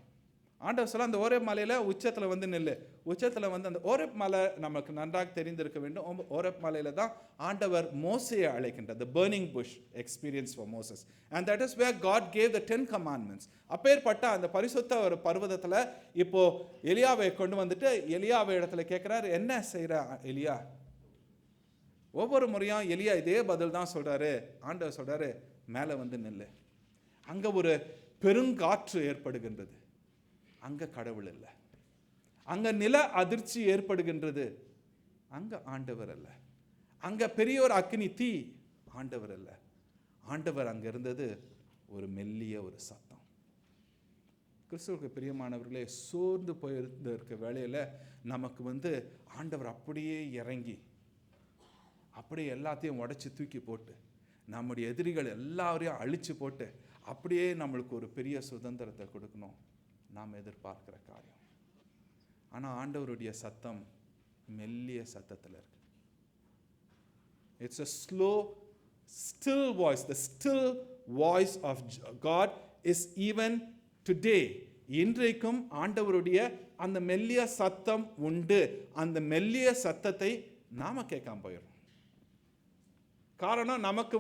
ஆண்டவர் சொல்ல, அந்த ஓரேப் மலையில் உச்சத்தில் வந்து நெல். உச்சத்தில் வந்து அந்த ஓரேப் மலை நமக்கு நன்றாக தெரிந்திருக்க வேண்டும். ஓரேப் மலையில் தான் ஆண்டவர் மோசையை அழைக்கின்றார். the burning bush experience for Moses, and that is where God gave the 10 commandments. அப்பேற்பட்ட அந்த பரிசுத்த ஒரு பர்வதத்தில் இப்போ எலியாவை கொண்டு வந்துட்டு எலியாவை இடத்துல கேட்குறாரு, என்ன செய்கிற எலியா? ஒவ்வொரு முறையும் எலியா இதே பதில் தான் சொல்கிறாரு. ஆண்டவர் சொல்கிறாரு, மேலே வந்து நெல். அங்கே ஒரு பெருங்காற்று ஏற்படுகின்றது, அங்கே கடவுள் இல்லை. அங்கே நில அதிர்ச்சி ஏற்படுகின்றது, அங்கே ஆண்டவர் அல்ல. அங்கே பெரிய ஒரு அக்னி தீ, ஆண்டவர் அல்ல. ஆண்டவர் அங்கே இருந்தது ஒரு மெல்லிய ஒரு சத்தம். கிறிஸ்துவுக்கு பிரியமானவர்களே, சோர்ந்து போயிருக்க வேளையில் நமக்கு ஆண்டவர் அப்படியே இறங்கி அப்படியே எல்லாத்தையும் உடைச்சி தூக்கி போட்டு நம்முடைய எதிரிகள் எல்லாரையும் அழிச்சு போட்டு அப்படியே நம்மளுக்கு ஒரு பெரிய சுதந்திரத்தை கொடுக்கணும் நாம் எதிர்பார்க்கிற காரியம். ஆனால் ஆண்டவருடைய சத்தம் மெல்லிய சத்தத்தில் இருக்கு. It's a slow still voice. The still voice of God is even today. இன்றைக்கும் ஆண்டவருடைய அந்த மெல்லிய சத்தம் உண்டு. அந்த மெல்லிய சத்தத்தை நாம கேட்காம போயிடும். காரணம், நமக்கு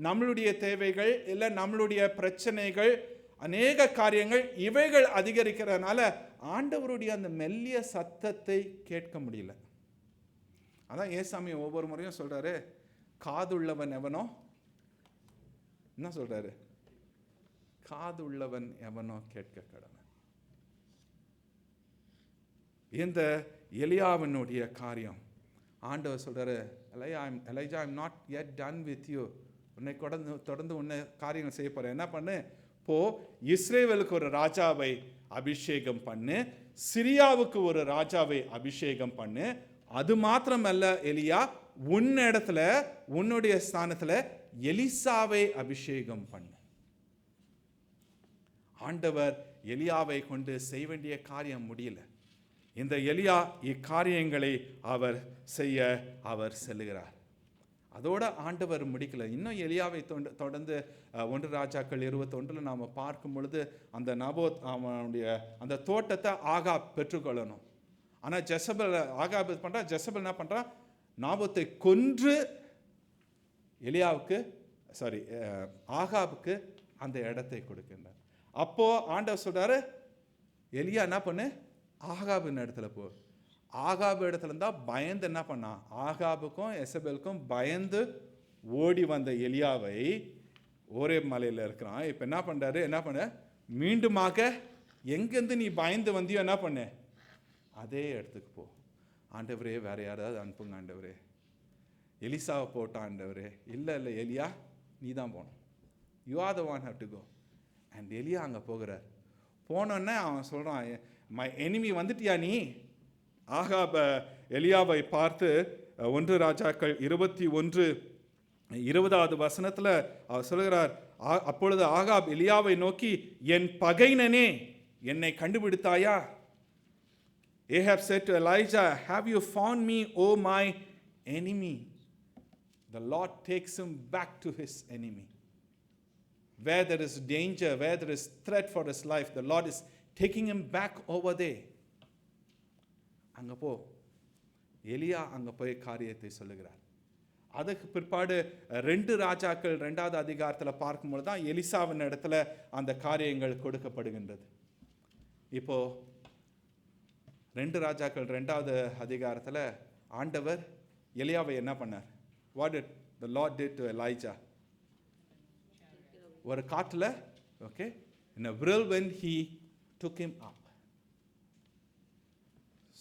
நம்மளுடைய தேவைகள் இல்லை நம்மளுடைய பிரச்சனைகள் அநேக காரியங்கள் இவைகள் அதிகரிக்கிறதுனால ஆண்டவருடைய அந்த மெல்லிய சத்தத்தை கேட்க முடியல. அதான் ஏசாமி ஒவ்வொரு முறையும் சொல்றாரு, காதுள்ளவன் எவனோ, என்ன சொல்றாரு, காதுள்ளவன் எவனோ கேட்க கடவன். இந்த எலியாவினுடைய காரியம் ஆண்டவர் சொல்றாரு, Elijah I'm not yet done with you. உன்னை தொடர்ந்து உன்னை காரியங்கள் செய்ய போறேன். என்ன பண்ணு, போ இஸ்ரேவேலுக்கு ஒரு ராஜாவை அபிஷேகம் பண்ணு, சிரியாவுக்கு ஒரு ராஜாவை அபிஷேகம் பண்ணு. அது மாத்திரமல்ல எலியா, உன்னிடத்துல உன்னுடைய ஸ்தானத்துல எலிசாவை அபிஷேகம் பண்ணு. ஆண்டவர் எலியாவை கொண்டு செய்ய வேண்டிய காரியம் முடியல. இந்த எலியா இக்காரியங்களை அவர் செல்லுகிறார். அதோட ஆண்டவர் முடிக்கல. இன்னும் எலியாவை தொடர்ந்து 1 ராஜாக்கள் 21 நாம் பார்க்கும் பொழுது அந்த நாபோத் அவனுடைய அந்த தோட்டத்தை ஆகாப் பெற்றுக்கொள்ளணும். ஆனால் ஆகாப் என்ன பண்றா, நாபோத்தை கொன்று ஆகாபுக்கு அந்த இடத்தை கொடுக்கின்றார். அப்போ ஆண்டவர் சொல்றாரு, எலியா என்ன பண்ணு, ஆகாபின் இடத்துல போ. ஆகாபு இடத்துல இருந்தா பயந்து என்ன பண்ணா, ஆகாபுக்கும் எசபேலுக்கும் பயந்து ஓடி வந்த எலியாவை ஒரே மலையில் இருக்கிறான். இப்போ என்ன பண்ண மீண்டுமாக எங்கேருந்து நீ பயந்து வந்தியோ என்ன பண்ண, அதே இடத்துக்கு போ. ஆண்டவரே, வேற யாராவது அனுப்புங்க ஆண்டவரே. எலிசாவை போட்ட ஆண்டவரே. இல்லை எலியா, நீ தான் போகணும். You are the one have to go. And எலியா அங்கே போகிறார். போனோன்னே அவன் சொல்கிறான், மை எனிமி வந்துட்டியா நீ? ஆகாப எலியாவை பார்த்து 1 ராஜாக்கள் 21:20 வசனத்தில் அவர் சொல்கிறார், அப்பொழுது ஆகாப் எலியாவை நோக்கி, என் பகைனனே, என்னை கண்டுபிடித்தாயா? Ahab said to Elijah, have you found me, O my enemy? The Lord takes him back to his enemy. Where there is danger, where there is threat for his life, the Lord is taking him back over there. அங்கே போ. எலியா அங்கே போய் காரியத்தை சொல்லுகிறார். அதுக்கு பிற்பாடு 2 ராஜாக்கள் 2வது அதிகாரத்தில் பார்க்கும்போது தான் எலிசாவின் இடத்துல அந்த காரியங்கள் கொடுக்கப்படுகின்றது. இப்போ 2 ராஜாக்கள் 2வது அதிகாரத்தில் ஆண்டவர் எலியாவை என்ன பண்ணார்? What did the Lord did to Elijah? ஒரு காட்டில், okay, in a whirlwind he took him up.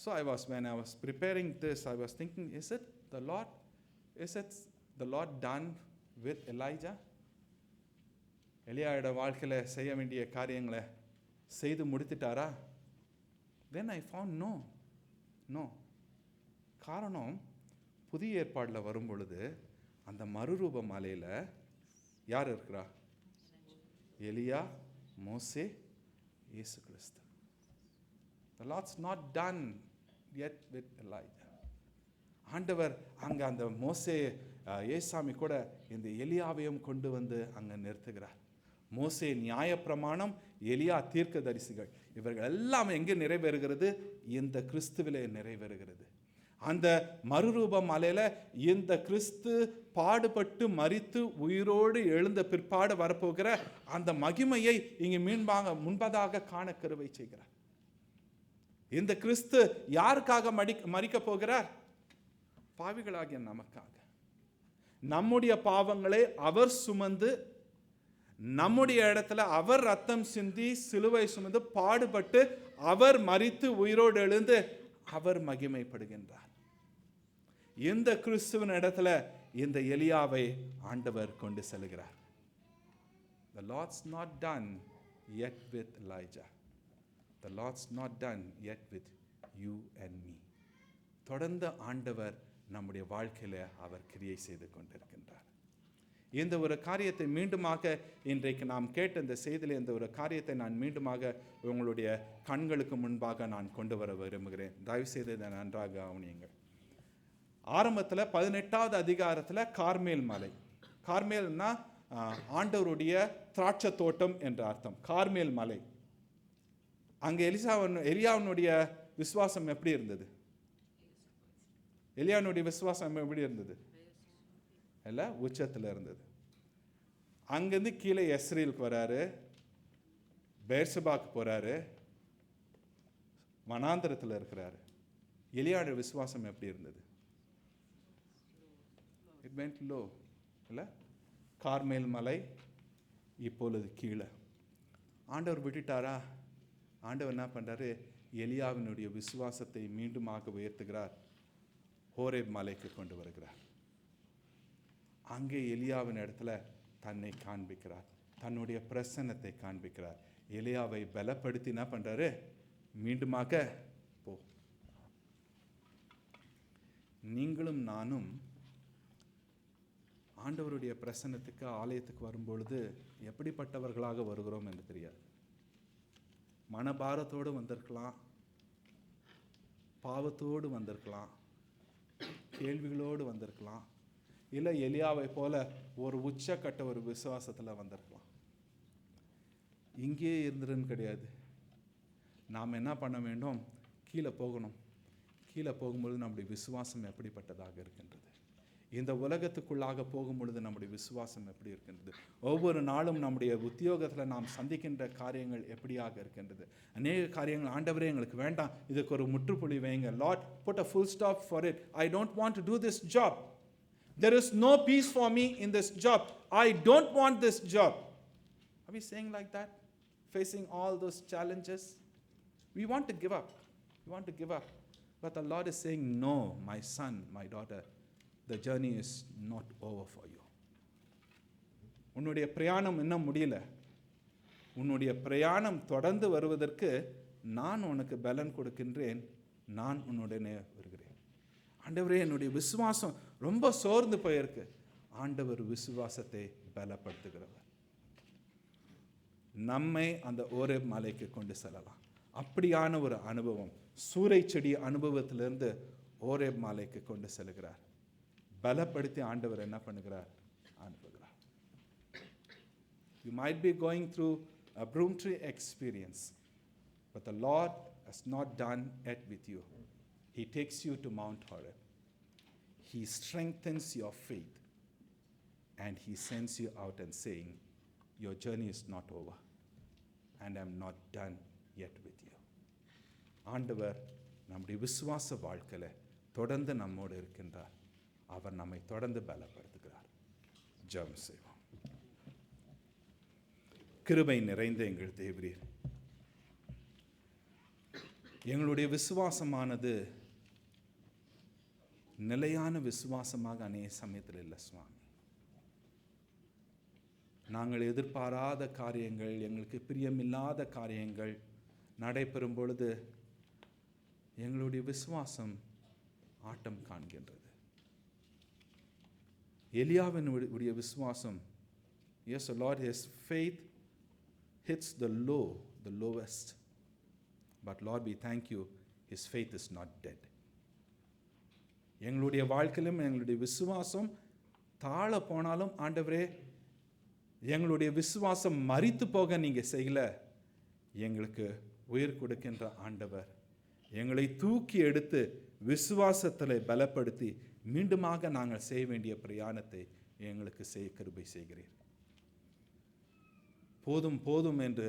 So when I was preparing this, I was thinking, is it the Lord done with Elijah? எலியாவோட வாழ்க்கையில் செய்ய வேண்டிய காரியங்களை செய்து முடித்துட்டாரா? Then I found no. காரணம், புதிய ஏற்பாடில் வரும் பொழுது அந்த மறுரூப மலையில் யார் இருக்கிறா? எலியா, மோசே, இயேசு கிறிஸ்து. The Lord's not done yet with Elijah. ஆண்டவர் அங்கே அந்த மோசே ஏசாமி கூட இந்த எலியாவையும் கொண்டு வந்து அங்கே நிறுத்துகிறார். மோசே நியாயப்பிரமாணம், எலியா தீர்க்கதரிசிகள், இவர்கள் எல்லாம் எங்கே நிறைவேறுகிறது? இந்த கிறிஸ்துவிலே நிறைவேறுகிறது. அந்த மறுரூப மலையில இந்த கிறிஸ்து பாடுபட்டு மரித்து உயிரோடு எழுந்த பிற்பாடு வரப்போகிற அந்த மகிமையை இங்கே முன்பதாக காண கிருபை செய்கிறார். இந்த கிறிஸ்து யாருக்காக மரிக்க போகிறார்? பாவிகளாகிய நமக்காக. நம்முடைய பாவங்களை அவர் சுமந்து, நம்முடைய இடத்துல அவர் ரத்தம் சிந்தி சிலுவை சுமந்து பாடுபட்டு அவர் மரித்து உயிரோடு எழுந்து அவர் மகிமைப்படுகின்றார். இந்த கிறிஸ்துவின் இடத்துல இந்த எலியாவை ஆண்டவர் கொண்டு செல்கிறார். The Lord's not done yet with Elijah. The Lord's not done yet with you and me. தொடர்ந்து ஆண்டவர் நம்முடைய வாழ்க்கையில் அவர் கிரியை செய்து கொண்டிருக்கின்றார். இந்த ஒரு காரியத்தை மீண்டுமாக இன்றைக்கு நாம் கேட்ட இந்த செய்தியில் இந்த ஒரு காரியத்தை நான் மீண்டுமாக உங்களுடைய கண்களுக்கு முன்பாக நான் கொண்டு வர விரும்புகிறேன். தயவுசெய்து இதை நன்றாக கவனியுங்கள். ஆரம்பத்தில் 18வது அதிகாரத்தில் கார்மேல் மலை. கார்மேல்னா ஆண்டவருடைய திராட்சை தோட்டம் என்ற அர்த்தம். கார்மேல் மலை. அங்கே எலியாவினுடைய விசுவாசம் எப்படி இருந்தது? எலியாவினுடைய விசுவாசம் எப்படி இருந்தது? இல்லை, உச்சத்தில் இருந்தது. அங்கேருந்து கீழே எஸ்ரேலுக்கு வராரு, பேர்சபாக்கு போகிறாரு, வனாந்தரத்தில் இருக்கிறாரு. எலியாவோட விசுவாசம் எப்படி இருந்தது? It went low. இல்லை, கார்மேல் மலை இப்பொழுது கீழே. ஆண்டவர் விட்டுட்டாரா? ஆண்டவர் என்ன பண்ணுறாரு? எலியாவினுடைய விசுவாசத்தை மீண்டுமாக உயர்த்துகிறார். ஹோரேப் மலைக்கு கொண்டு வருகிறார். அங்கே எலியாவின் இடத்துல தன்னை காண்பிக்கிறார், தன்னுடைய பிரசன்னத்தை காண்பிக்கிறார். எலியாவை பலப்படுத்தி என்ன பண்ணுறாரு? மீண்டுமாக போ. நீங்களும் நானும் ஆண்டவருடைய பிரசன்னத்துக்கு ஆலயத்துக்கு வரும்பொழுது எப்படிப்பட்டவர்களாக வருகிறோம் என்று தெரியாது. மனபாரத்தோடு வந்திருக்கலாம், பாவத்தோடு வந்திருக்கலாம், கேள்விகளோடு வந்திருக்கலாம், இல்லை எலியாவை போல ஒரு உச்சக்கட்ட ஒரு விசுவாசத்தில் வந்திருக்கலாம். இங்கேயே இருந்துருன்னு கிடையாது. நாம் என்ன பண்ண வேண்டும்? கீழே போகணும். கீழே போகும்பொழுது நம்முடைய விசுவாசம் எப்படிப்பட்டதாக இருக்கின்றது? இந்த உலகத்துக்குள்ளாக போகும்பொழுது நம்முடைய விசுவாசம் எப்படி இருக்கின்றது? ஒவ்வொரு நாளும் நம்முடைய உத்தியோகத்தில் நாம் சந்திக்கின்ற காரியங்கள் எப்படியாக இருக்கின்றது? அநேக காரியங்கள் ஆண்டவரே எங்களுக்கு வேண்டாம், இதுக்கு ஒரு முற்றுப்புள்ளி வைங்க. Lord, put a full stop for it. I don't want to do this job. There is no peace for me in this job. I don't want this job. Are we saying like that? Facing all those challenges? We want to give up. We want to give up. But the Lord is saying, no, my son, my daughter, the journey is not over for you. உன்னுடைய பிரயாணம் இன்னும் முடியல. உன்னுடைய பிரயாணம் தொடர்ந்து வருவதற்கு நான் உனக்கு பலன் கொடுக்கின்றேன். நான் உன்னுடனே வருகிறேன். ஆண்டவரே, என்னுடைய விசுவாசம் ரொம்ப சோர்ந்து போயிருக்கு. ஆண்டவர் விசுவாசத்தை பலப்படுத்துகிறவர். நம்மை அந்த ஓரேப் மலைக்கு கொண்டு செல்லலாம். அப்படியான ஒரு அனுபவம், சூறை செடி அனுபவத்திலிருந்து ஓரேப் மலைக்கு கொண்டு செல்கிறார். பலப்படுத்தி ஆண்டவர் என்ன பண்ணுகிறார்? அனுப்புகிறார். You might be going through a broom tree experience, but the Lord has not done yet with you. He takes you to Mount Horeb. He strengthens your faith and He sends you out and saying, your journey is not over and I'm not done yet with you. ஆண்டவர் நம்முடைய விசுவாச வாழ்க்கையில் தொடர்ந்து நம்மோடு இருக்கின்றார். அவர் நம்மை தொடர்ந்து பலப்படுத்துகிறார். ஜெபம் செய்வோம். கிருபை நிறைந்த எங்கள் தேவரீர், எங்களுடைய விசுவாசமானது நிலையான விசுவாசமாக அநேக சமயத்தில் இல்லை சுவாமி. நாங்கள் எதிர்பாராத காரியங்கள், எங்களுக்கு பிரியமில்லாத காரியங்கள் நடைபெறும் பொழுது எங்களுடைய விசுவாசம் ஆட்டம் காண்கின்றது. எலியாவினுடைய விசுவாசம், yes Lord, his faith hits the lowest. But Lord, we thank you, his faith is not dead. எங்களுடைய வாழ்க்கையிலும் எங்களுடைய விசுவாசம் தாழ போனாலும் ஆண்டவரே, எங்களுடைய விசுவாசம் மரித்து போக நீங்கள் செய்யல. எங்களுக்கு உயிர் கொடுக்கின்ற ஆண்டவர், எங்களை தூக்கி எடுத்து விசுவாசத்தில் பலப்படுத்தி மீண்டுமாக நாங்கள் செய்ய வேண்டிய பிரயாணத்தை எங்களுக்கு கிருபை செய்கிறீர். போதும் போதும் என்று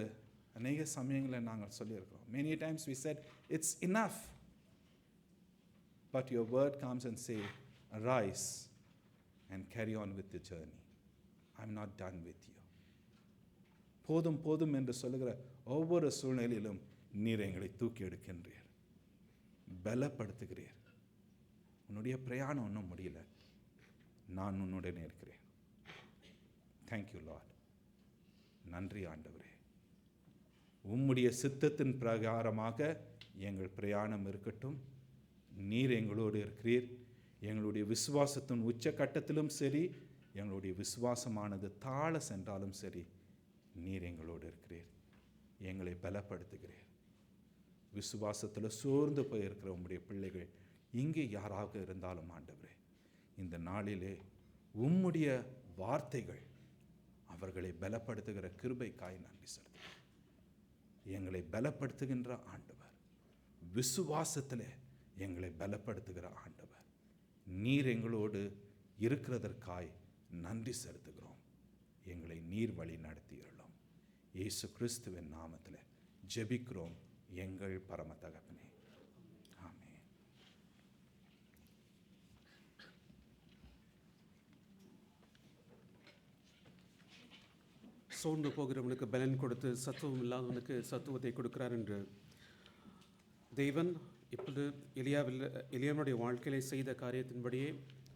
அநேக சமயங்களில் நாங்கள் சொல்லியிருக்கிறோம். Many times we said, it's enough. But your word comes and say, arise and carry on with the journey. I'm not done with you. போதும் போதும் என்று சொல்லுகிற ஒவ்வொரு சூழ்நிலையிலும் நீர் எங்களை தூக்கி எடுக்கின்றீர், பலப்படுத்துகிறீர். உன்னுடைய பிரயாணம் ஒன்றும் முடியல, நான் உன்னுடனே இருக்கிறேன். Thank you Lord. நன்றி ஆண்டவரே. உம்முடைய சித்தத்தின் பிரகாரமாக எங்கள் பிரயாணம் இருக்கட்டும். நீர் எங்களோடு இருக்கிறீர். எங்களுடைய விசுவாசத்தின் உச்சக்கட்டத்திலும் சரி, எங்களுடைய விசுவாசமானது தாழ சென்றாலும் சரி, நீர் எங்களோடு இருக்கிறீர், எங்களை பலப்படுத்துகிறீர். விசுவாசத்தில் சோர்ந்து போயிருக்கிற உம்முடைய பிள்ளைகள் இங்கே யாராக இருந்தாலும் ஆண்டவரே, இந்த நாளிலே உம்முடைய வார்த்தைகள் அவர்களை பலப்படுத்துகிற கிருபைக்காய் நன்றி செலுத்துகிறேன். எங்களை பலப்படுத்துகின்ற ஆண்டவர், விசுவாசத்தில் எங்களை பலப்படுத்துகிற ஆண்டவர், நீர் எங்களோடு இருக்கிறதற்காய் நன்றி செலுத்துகிறோம். எங்களை நீர் வழி நடத்தியுள்ளோம். இயேசு கிறிஸ்துவின் நாமத்தில் ஜெபிக்கிறோம் எங்கள் பரம தகப்பனே, ஆமென். சோர்ந்து போகிறவனுக்கு பலன் கொடுத்து சத்துவம் இல்லாதவனுக்கு சத்துவத்தை கொடுக்கிறார் என்று தேவன் இப்பொழுது எலியாவுடைய வாழ்க்கையிலே செய்த காரியத்தின்படியே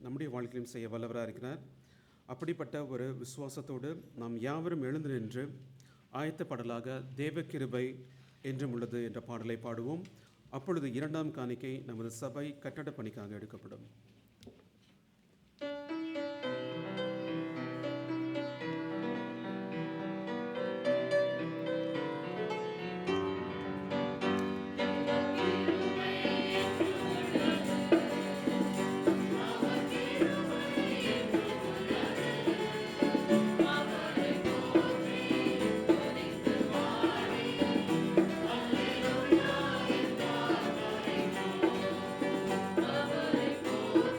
நம்முடைய வாழ்க்கையிலும் செய்ய வல்லவராக இருக்கிறார். அப்படிப்பட்ட ஒரு விசுவாசத்தோடு நாம் யாவரும் எழுந்து நின்று ஆயத்தப்படலாக தேவ கிருபை என்றும் உள்ளது என்ற பாடலை பாடுவோம். அப்பொழுது இரண்டாம் காணிக்கை நமது சபை கட்டட பணிக்காக எடுக்கப்படும். Hallelujah.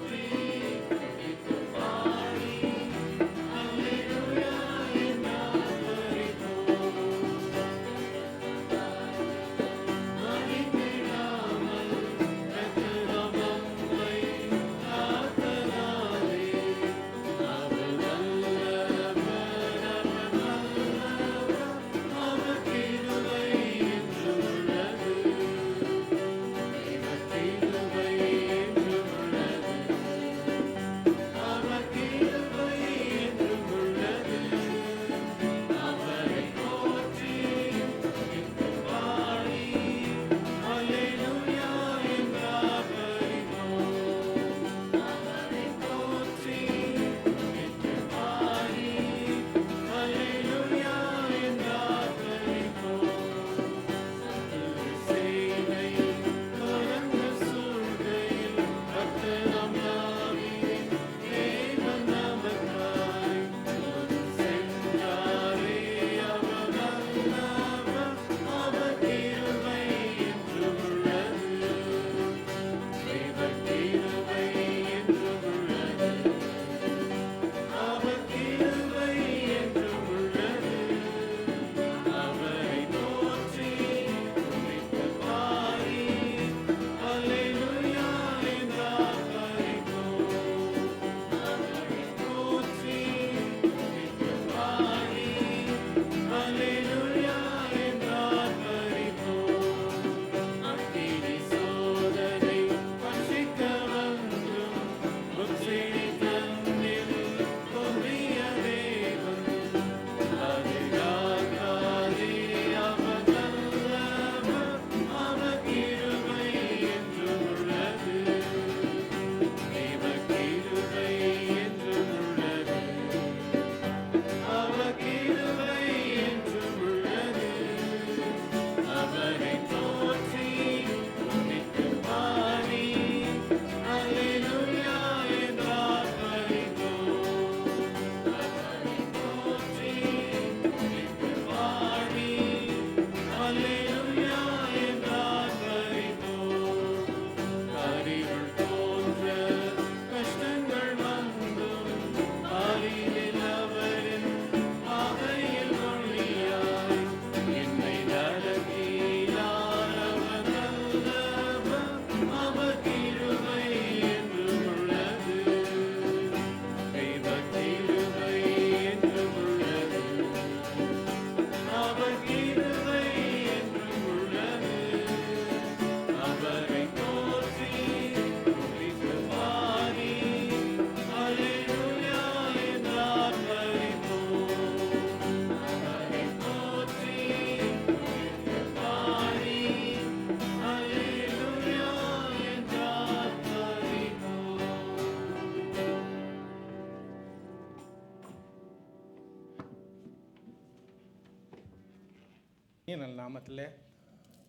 நல்ல நாமத்தில்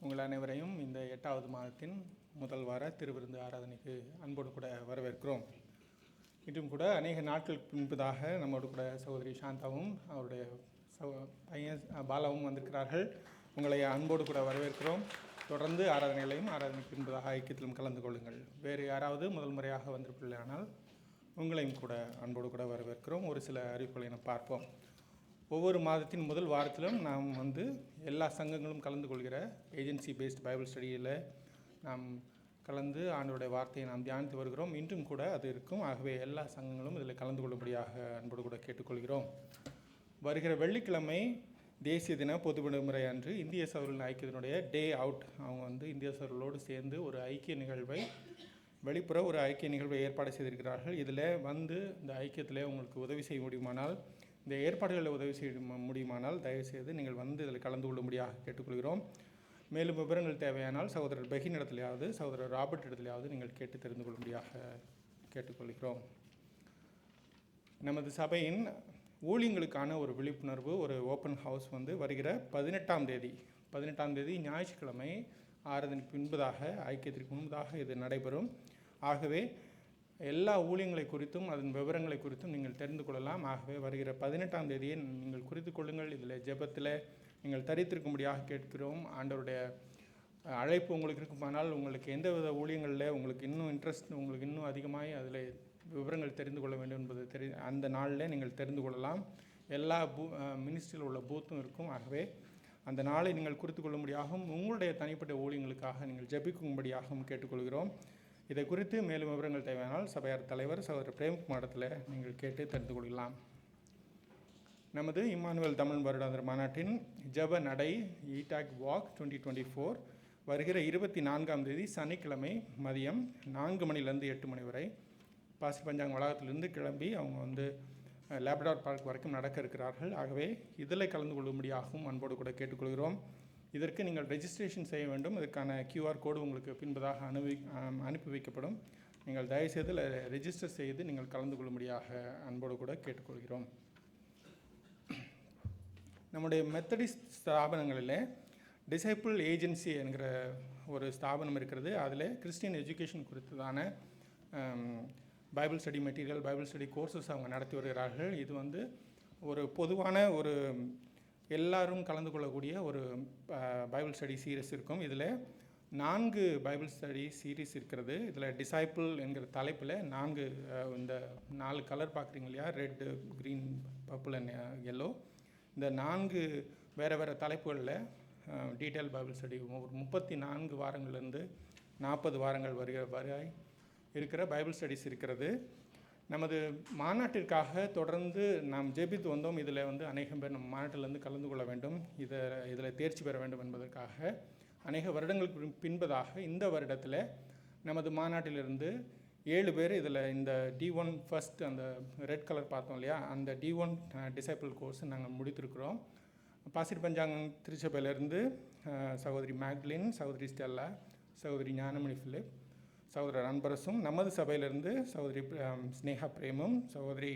உங்கள் அனைவரையும் இந்த 8வது மாதத்தின் முதல் வார திருவிருந்து ஆராதனைக்கு அன்போடு கூட வரவேற்கிறோம். இன்றும் கூட அநேக நாட்களுக்கு பின்பதாக நம்மோடு கூட சகோதரி சாந்தாவும் அவருடைய பையன் பாலாவும் வந்திருக்கிறார்கள். உங்களை அன்போடு கூட வரவேற்கிறோம். தொடர்ந்து ஆராதனைக்கு பின்பதாக ஐக்கியத்திலும் கலந்து கொள்ளுங்கள். வேறு யாராவது முதல் முறையாக வந்திருப்பில்லையானால் உங்களையும் கூட அன்போடு கூட வரவேற்கிறோம். ஒரு சில அறிவிப்புகளை நாம் பார்ப்போம். ஒவ்வொரு மாதத்தின் முதல் வாரத்திலும் நாம் எல்லா சங்கங்களும் கலந்து கொள்கிற ஏஜென்சி பேஸ்ட் பைபிள் ஸ்டடியில் நாம் கலந்து ஆண்டவருடைய வார்த்தையை நாம் தியானித்து வருகிறோம். இன்றும் கூட அது இருக்கும். ஆகவே எல்லா சங்கங்களும் இதில் கலந்து கொள்ளும்படியாக அன்போடு கூட கேட்டுக்கொள்கிறோம். வருகிற வெள்ளிக்கிழமை தேசிய தின பொது விடுமுறை அன்று இந்திய சகோதரர்கள் ஐக்கியத்தினுடைய டே அவுட் அவங்க இந்திய சகோதரர்களோடு சேர்ந்து ஒரு ஐக்கிய நிகழ்வை வெளிப்புற ஒரு ஐக்கிய நிகழ்வை ஏற்பாடு செய்திருக்கிறார்கள். இதில் இந்த ஐக்கியத்தில் உங்களுக்கு உதவி செய்ய முடியுமானால், இந்த ஏற்பாடுகளில் உதவி செய்ய முடியுமானால் தயவுசெய்து நீங்கள் இதில் கலந்து கொள்ளும்படியாக கேட்டுக்கொள்கிறோம். மேலும் விவரங்கள் தேவையானால் சகோதரர் பெகின் இடத்துலையாவது சகோதரர் ராபர்ட் இடத்துலையாவது நீங்கள் கேட்டு தெரிந்து கொள்ளும்படியாக கேட்டுக்கொள்கிறோம். நமது சபையின் ஊழியங்களுக்கான ஒரு விழிப்புணர்வு ஒரு ஓப்பன் ஹவுஸ் வருகிற 18ஆம் தேதி ஞாயிற்றுக்கிழமை ஆராதனைக்கு பின்பதாக ஐக்கியத்திற்கு முன்பதாக இது நடைபெறும். ஆகவே எல்லா ஊழியங்களை குறித்தும் அதன் விவரங்களை குறித்தும் நீங்கள் தெரிந்து கொள்ளலாம். ஆகவே வருகிற 18ஆம் தேதியை நீங்கள் குறித்து கொள்ளுங்கள். இதில் ஜெபத்தில் நீங்கள் தரித்திருக்கும்படியாக கேட்கிறோம். ஆண்டவருடைய அழைப்பு உங்களுக்கு இருக்குமானால் உங்களுக்கு எந்தவித ஊழியங்களில் உங்களுக்கு இன்னும் இன்ட்ரெஸ்ட் உங்களுக்கு இன்னும் அதிகமாக அதில் விவரங்கள் தெரிந்து கொள்ள வேண்டும் என்பது அந்த நாளில் நீங்கள் தெரிந்து கொள்ளலாம். எல்லா மினிஸ்ட்ரியில் உள்ள பூத்தும் இருக்கும். ஆகவே அந்த நாளை நீங்கள் குறித்து கொள்ளும்படியாகவும் உங்களுடைய தனிப்பட்ட ஊழியங்களுக்காக நீங்கள் ஜெபிக்கும்படியாகவும் கேட்டுக்கொள்கிறோம். இதை குறித்து மேலும் விவரங்கள் தேவையானால் சபையார் தலைவர் சகோதரர் பிரேம்குமாரத்தில் நீங்கள் கேட்டு தெரிந்து கொள்ளலாம். நமது இம்மானுவேல் தமிழ் வருடாந்திர மாநாட்டின் ஜெப நடை ஈடாக் வாக் 2024 வருகிற 24ஆம் தேதி சனிக்கிழமை மதியம் 4 மணிலேருந்து 8 மணி வரை பாசி பஞ்சாங் வளாகத்திலிருந்து கிளம்பி அவங்க லேப்டார் பார்க் வரைக்கும் நடக்க இருக்கிறார்கள். ஆகவே இதில் கலந்து கொள்ளும்படியாகவும் அன்போடு கூட கேட்டுக்கொள்கிறோம். இதற்கு நீங்கள் ரெஜிஸ்ட்ரேஷன் செய்ய வேண்டும். இதற்கான QR கோடு உங்களுக்கு பின்பதாக அனுப்பி வைக்கப்படும். நீங்கள் தயவுசெய்து ரெஜிஸ்டர் செய்து நீங்கள் கலந்து கொள்ளும்படியாக அன்போடு கூட கேட்டுக்கொள்கிறோம். நம்முடைய மெத்தடிஸ்ட் ஸ்தாபனங்களில் டிசைபிள் ஏஜென்சி என்கிற ஒரு ஸ்தாபனம் இருக்கிறது. அதில் கிறிஸ்டியன் எஜுகேஷன் குறித்ததான Bible study material Bible study courses அவங்க நடத்தி வருகிறார்கள். இது ஒரு பொதுவான ஒரு எல்லாரும் கலந்து கொள்ளக்கூடிய ஒரு பைபிள் ஸ்டடி சீரீஸ் இருக்கும். இதில் 4 பைபிள் ஸ்டடி சீரீஸ் இருக்கிறது. இதில் டிசைபிள் என்கிற தலைப்பில் 4 இந்த 4 கலர் பார்க்குறீங்க இல்லையா, red, green, purple and yellow, இந்த 4 வேறு தலைப்புகளில் டீட்டெயில் பைபிள் ஸ்டடி ஒரு 34 வாரங்கள்லேருந்து 40 வாரங்கள் வரை இருக்கிற பைபிள் ஸ்டடிஸ் இருக்கிறது. நமது மாநாட்டிற்காக தொடர்ந்து நாம் ஜெபித்து வந்தோம். இதில் அநேகம் பேர் நம்ம மாநாட்டிலேருந்து கலந்து கொள்ள வேண்டும், இதில் தேர்ச்சி பெற வேண்டும் என்பதற்காக அநேக வருடங்களுக்கு பின்பதாக இந்த வருடத்தில் நமது மாநாட்டிலிருந்து 7 பேர் இதில் இந்த D1 ஃபர்ஸ்ட் அந்த ரெட் கலர் பார்த்தோம் இல்லையா, அந்த D1 டிசைபிள் கோர்ஸ் நாங்கள் முடித்திருக்கிறோம். பாசிர் பஞ்சாங் திருச்சபையிலேருந்து சகோதரி மேக்லின், சகோதரி ஸ்டெல்லா, சகோதரி ஞானமணி பிலிப், சகோதரர் அன்பரசும், நமது சபையிலிருந்து சகோதரி ஸ்னேகா பிரேமும், சகோதரி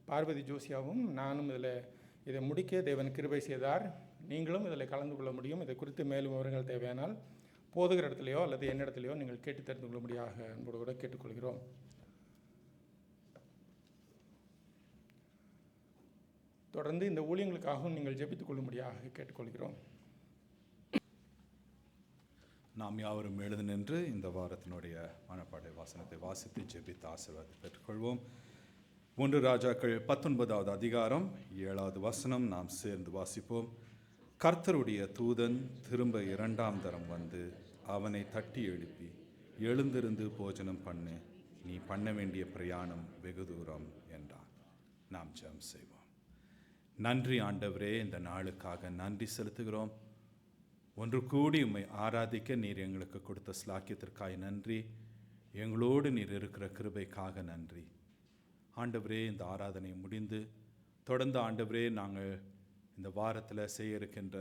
பார்வதி ஜோசியாவும் நானும் இதை முடிக்க தேவன் கிருபை செய்தார். நீங்களும் இதில் கலந்து கொள்ள முடியும். இதை குறித்து மேலும் விவரங்கள் தேவையானால் போதுகிற இடத்துலையோ அல்லது என்னிடத்துலையோ நீங்கள் கேட்டு தெரிந்து கொள்ளும்படியாக அன்போடு கூட கேட்டுக்கொள்கிறோம். தொடர்ந்து இந்த ஊழியங்களுக்காகவும் நீங்கள் ஜெபித்துக் கொள்ளும்படியாக கேட்டுக்கொள்கிறோம். நாம் யாவரும் எழுந்து நின்று இந்த வாரத்தினுடைய மனப்பாடை வாசனத்தை வாசித்து ஜெபித்து ஆசீர்வாதத்தை பெற்றுக்கொள்வோம். 1 ராஜாக்கள் 19வது அதிகாரம் 7வது வசனம் நாம் சேர்ந்து வாசிப்போம். கர்த்தருடைய தூதன் திரும்ப 2ஆம் தரம் அவனை தட்டி எழுப்பி, எழுந்திருந்து போஜனம் பண்ணு, நீ பண்ண வேண்டிய பிரயாணம் வெகு தூரம் என்றான். நாம் ஜெபம் செய்வோம். நன்றி ஆண்டவரே, இந்த நாளுக்காக நன்றி செலுத்துகிறோம். ஒன்று கூடி உம்மை ஆராதிக்க நீர் எங்களுக்கு கொடுத்த ஸ்லாக்கியத்திற்காக நன்றி. எங்களோடு நீர் இருக்கிற கிருபைக்காக நன்றி ஆண்டவரே. இந்த ஆராதனை முடிந்து தொடர்ந்து ஆண்டவரே நாங்கள் இந்த வாரத்தில் செய்ய இருக்கின்ற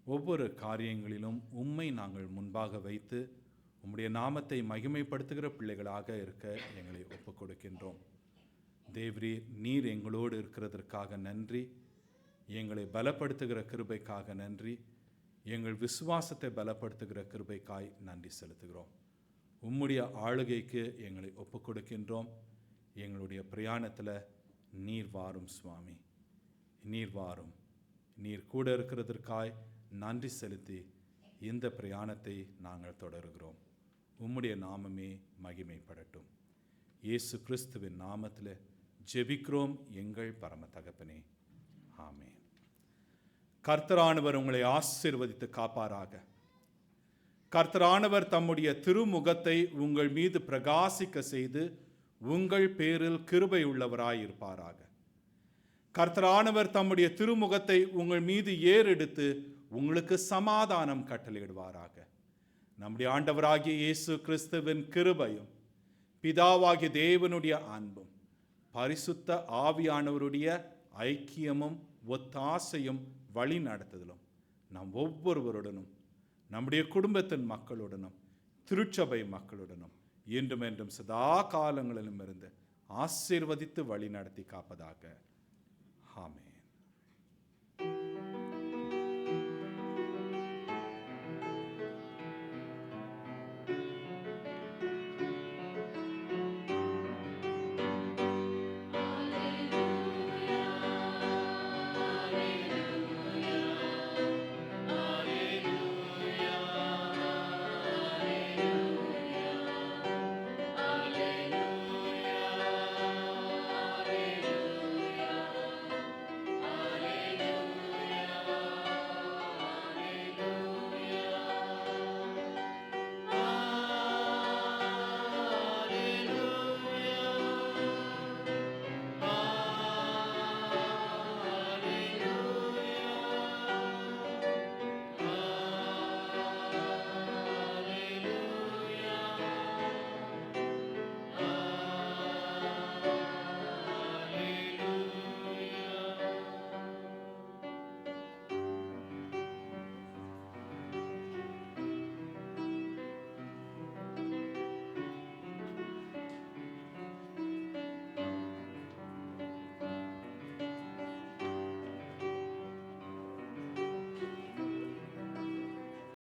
ஒவ்வொரு காரியங்களிலும் உம்மை நாங்கள் முன்பாக வைத்து உம்முடைய நாமத்தை மகிமைப்படுத்துகிற பிள்ளைகளாக இருக்க எங்களை ஒப்புக் கொடுக்கின்றோம். தேவரீர், நீர் எங்களோடு இருக்கிறதற்காக நன்றி. எங்களை பலப்படுத்துகிற கிருபைக்காக நன்றி. எங்கள் விசுவாசத்தை பலப்படுத்துகிற கிருபைக்காய் நன்றி செலுத்துகிறோம். உம்முடைய ஆளுகைக்கு எங்களை ஒப்புக் கொடுக்கின்றோம். எங்களுடைய பிரயாணத்தில் நீர் வாரும் சுவாமி, நீர் வாரும். நீர் கூட இருக்கிறதற்காய் நன்றி செலுத்தி இந்த பிரயாணத்தை நாங்கள் தொடருகிறோம். உம்முடைய நாமமே மகிமைப்படட்டும். இயேசு கிறிஸ்துவின் நாமத்தில் ஜெபிக்கிறோம் எங்கள் பரம தகப்பனே, ஆமென். கர்த்தரானவர் உங்களை ஆசீர்வதித்து காப்பாராக. கர்த்தரானவர் தம்முடைய திருமுகத்தை உங்கள் மீது பிரகாசிக்க செய்து உங்கள் பேரில் கிருபை உள்ளவராயிருப்பாராக. கர்த்தரானவர் தம்முடைய திருமுகத்தை உங்கள் மீது ஏறெடுத்து உங்களுக்கு சமாதானம் கட்டளையிடுவாராக. நம்முடைய ஆண்டவராகிய இயேசு கிறிஸ்துவின் கிருபையும் பிதாவாகிய தேவனுடைய அன்பும் பரிசுத்த ஆவியானவருடைய ஐக்கியமும் ஒத்தாசையும் வழி நடத்துதலும் நம் ஒவ்வொருவருடனும் நம்முடைய குடும்பத்தின் மக்களுடனும் திருச்சபை மக்களுடனும் என்றும் என்றும் சதா காலங்களிலும் இருந்து ஆசீர்வதித்து வழி நடத்தி காப்பதாக. ஆமென்.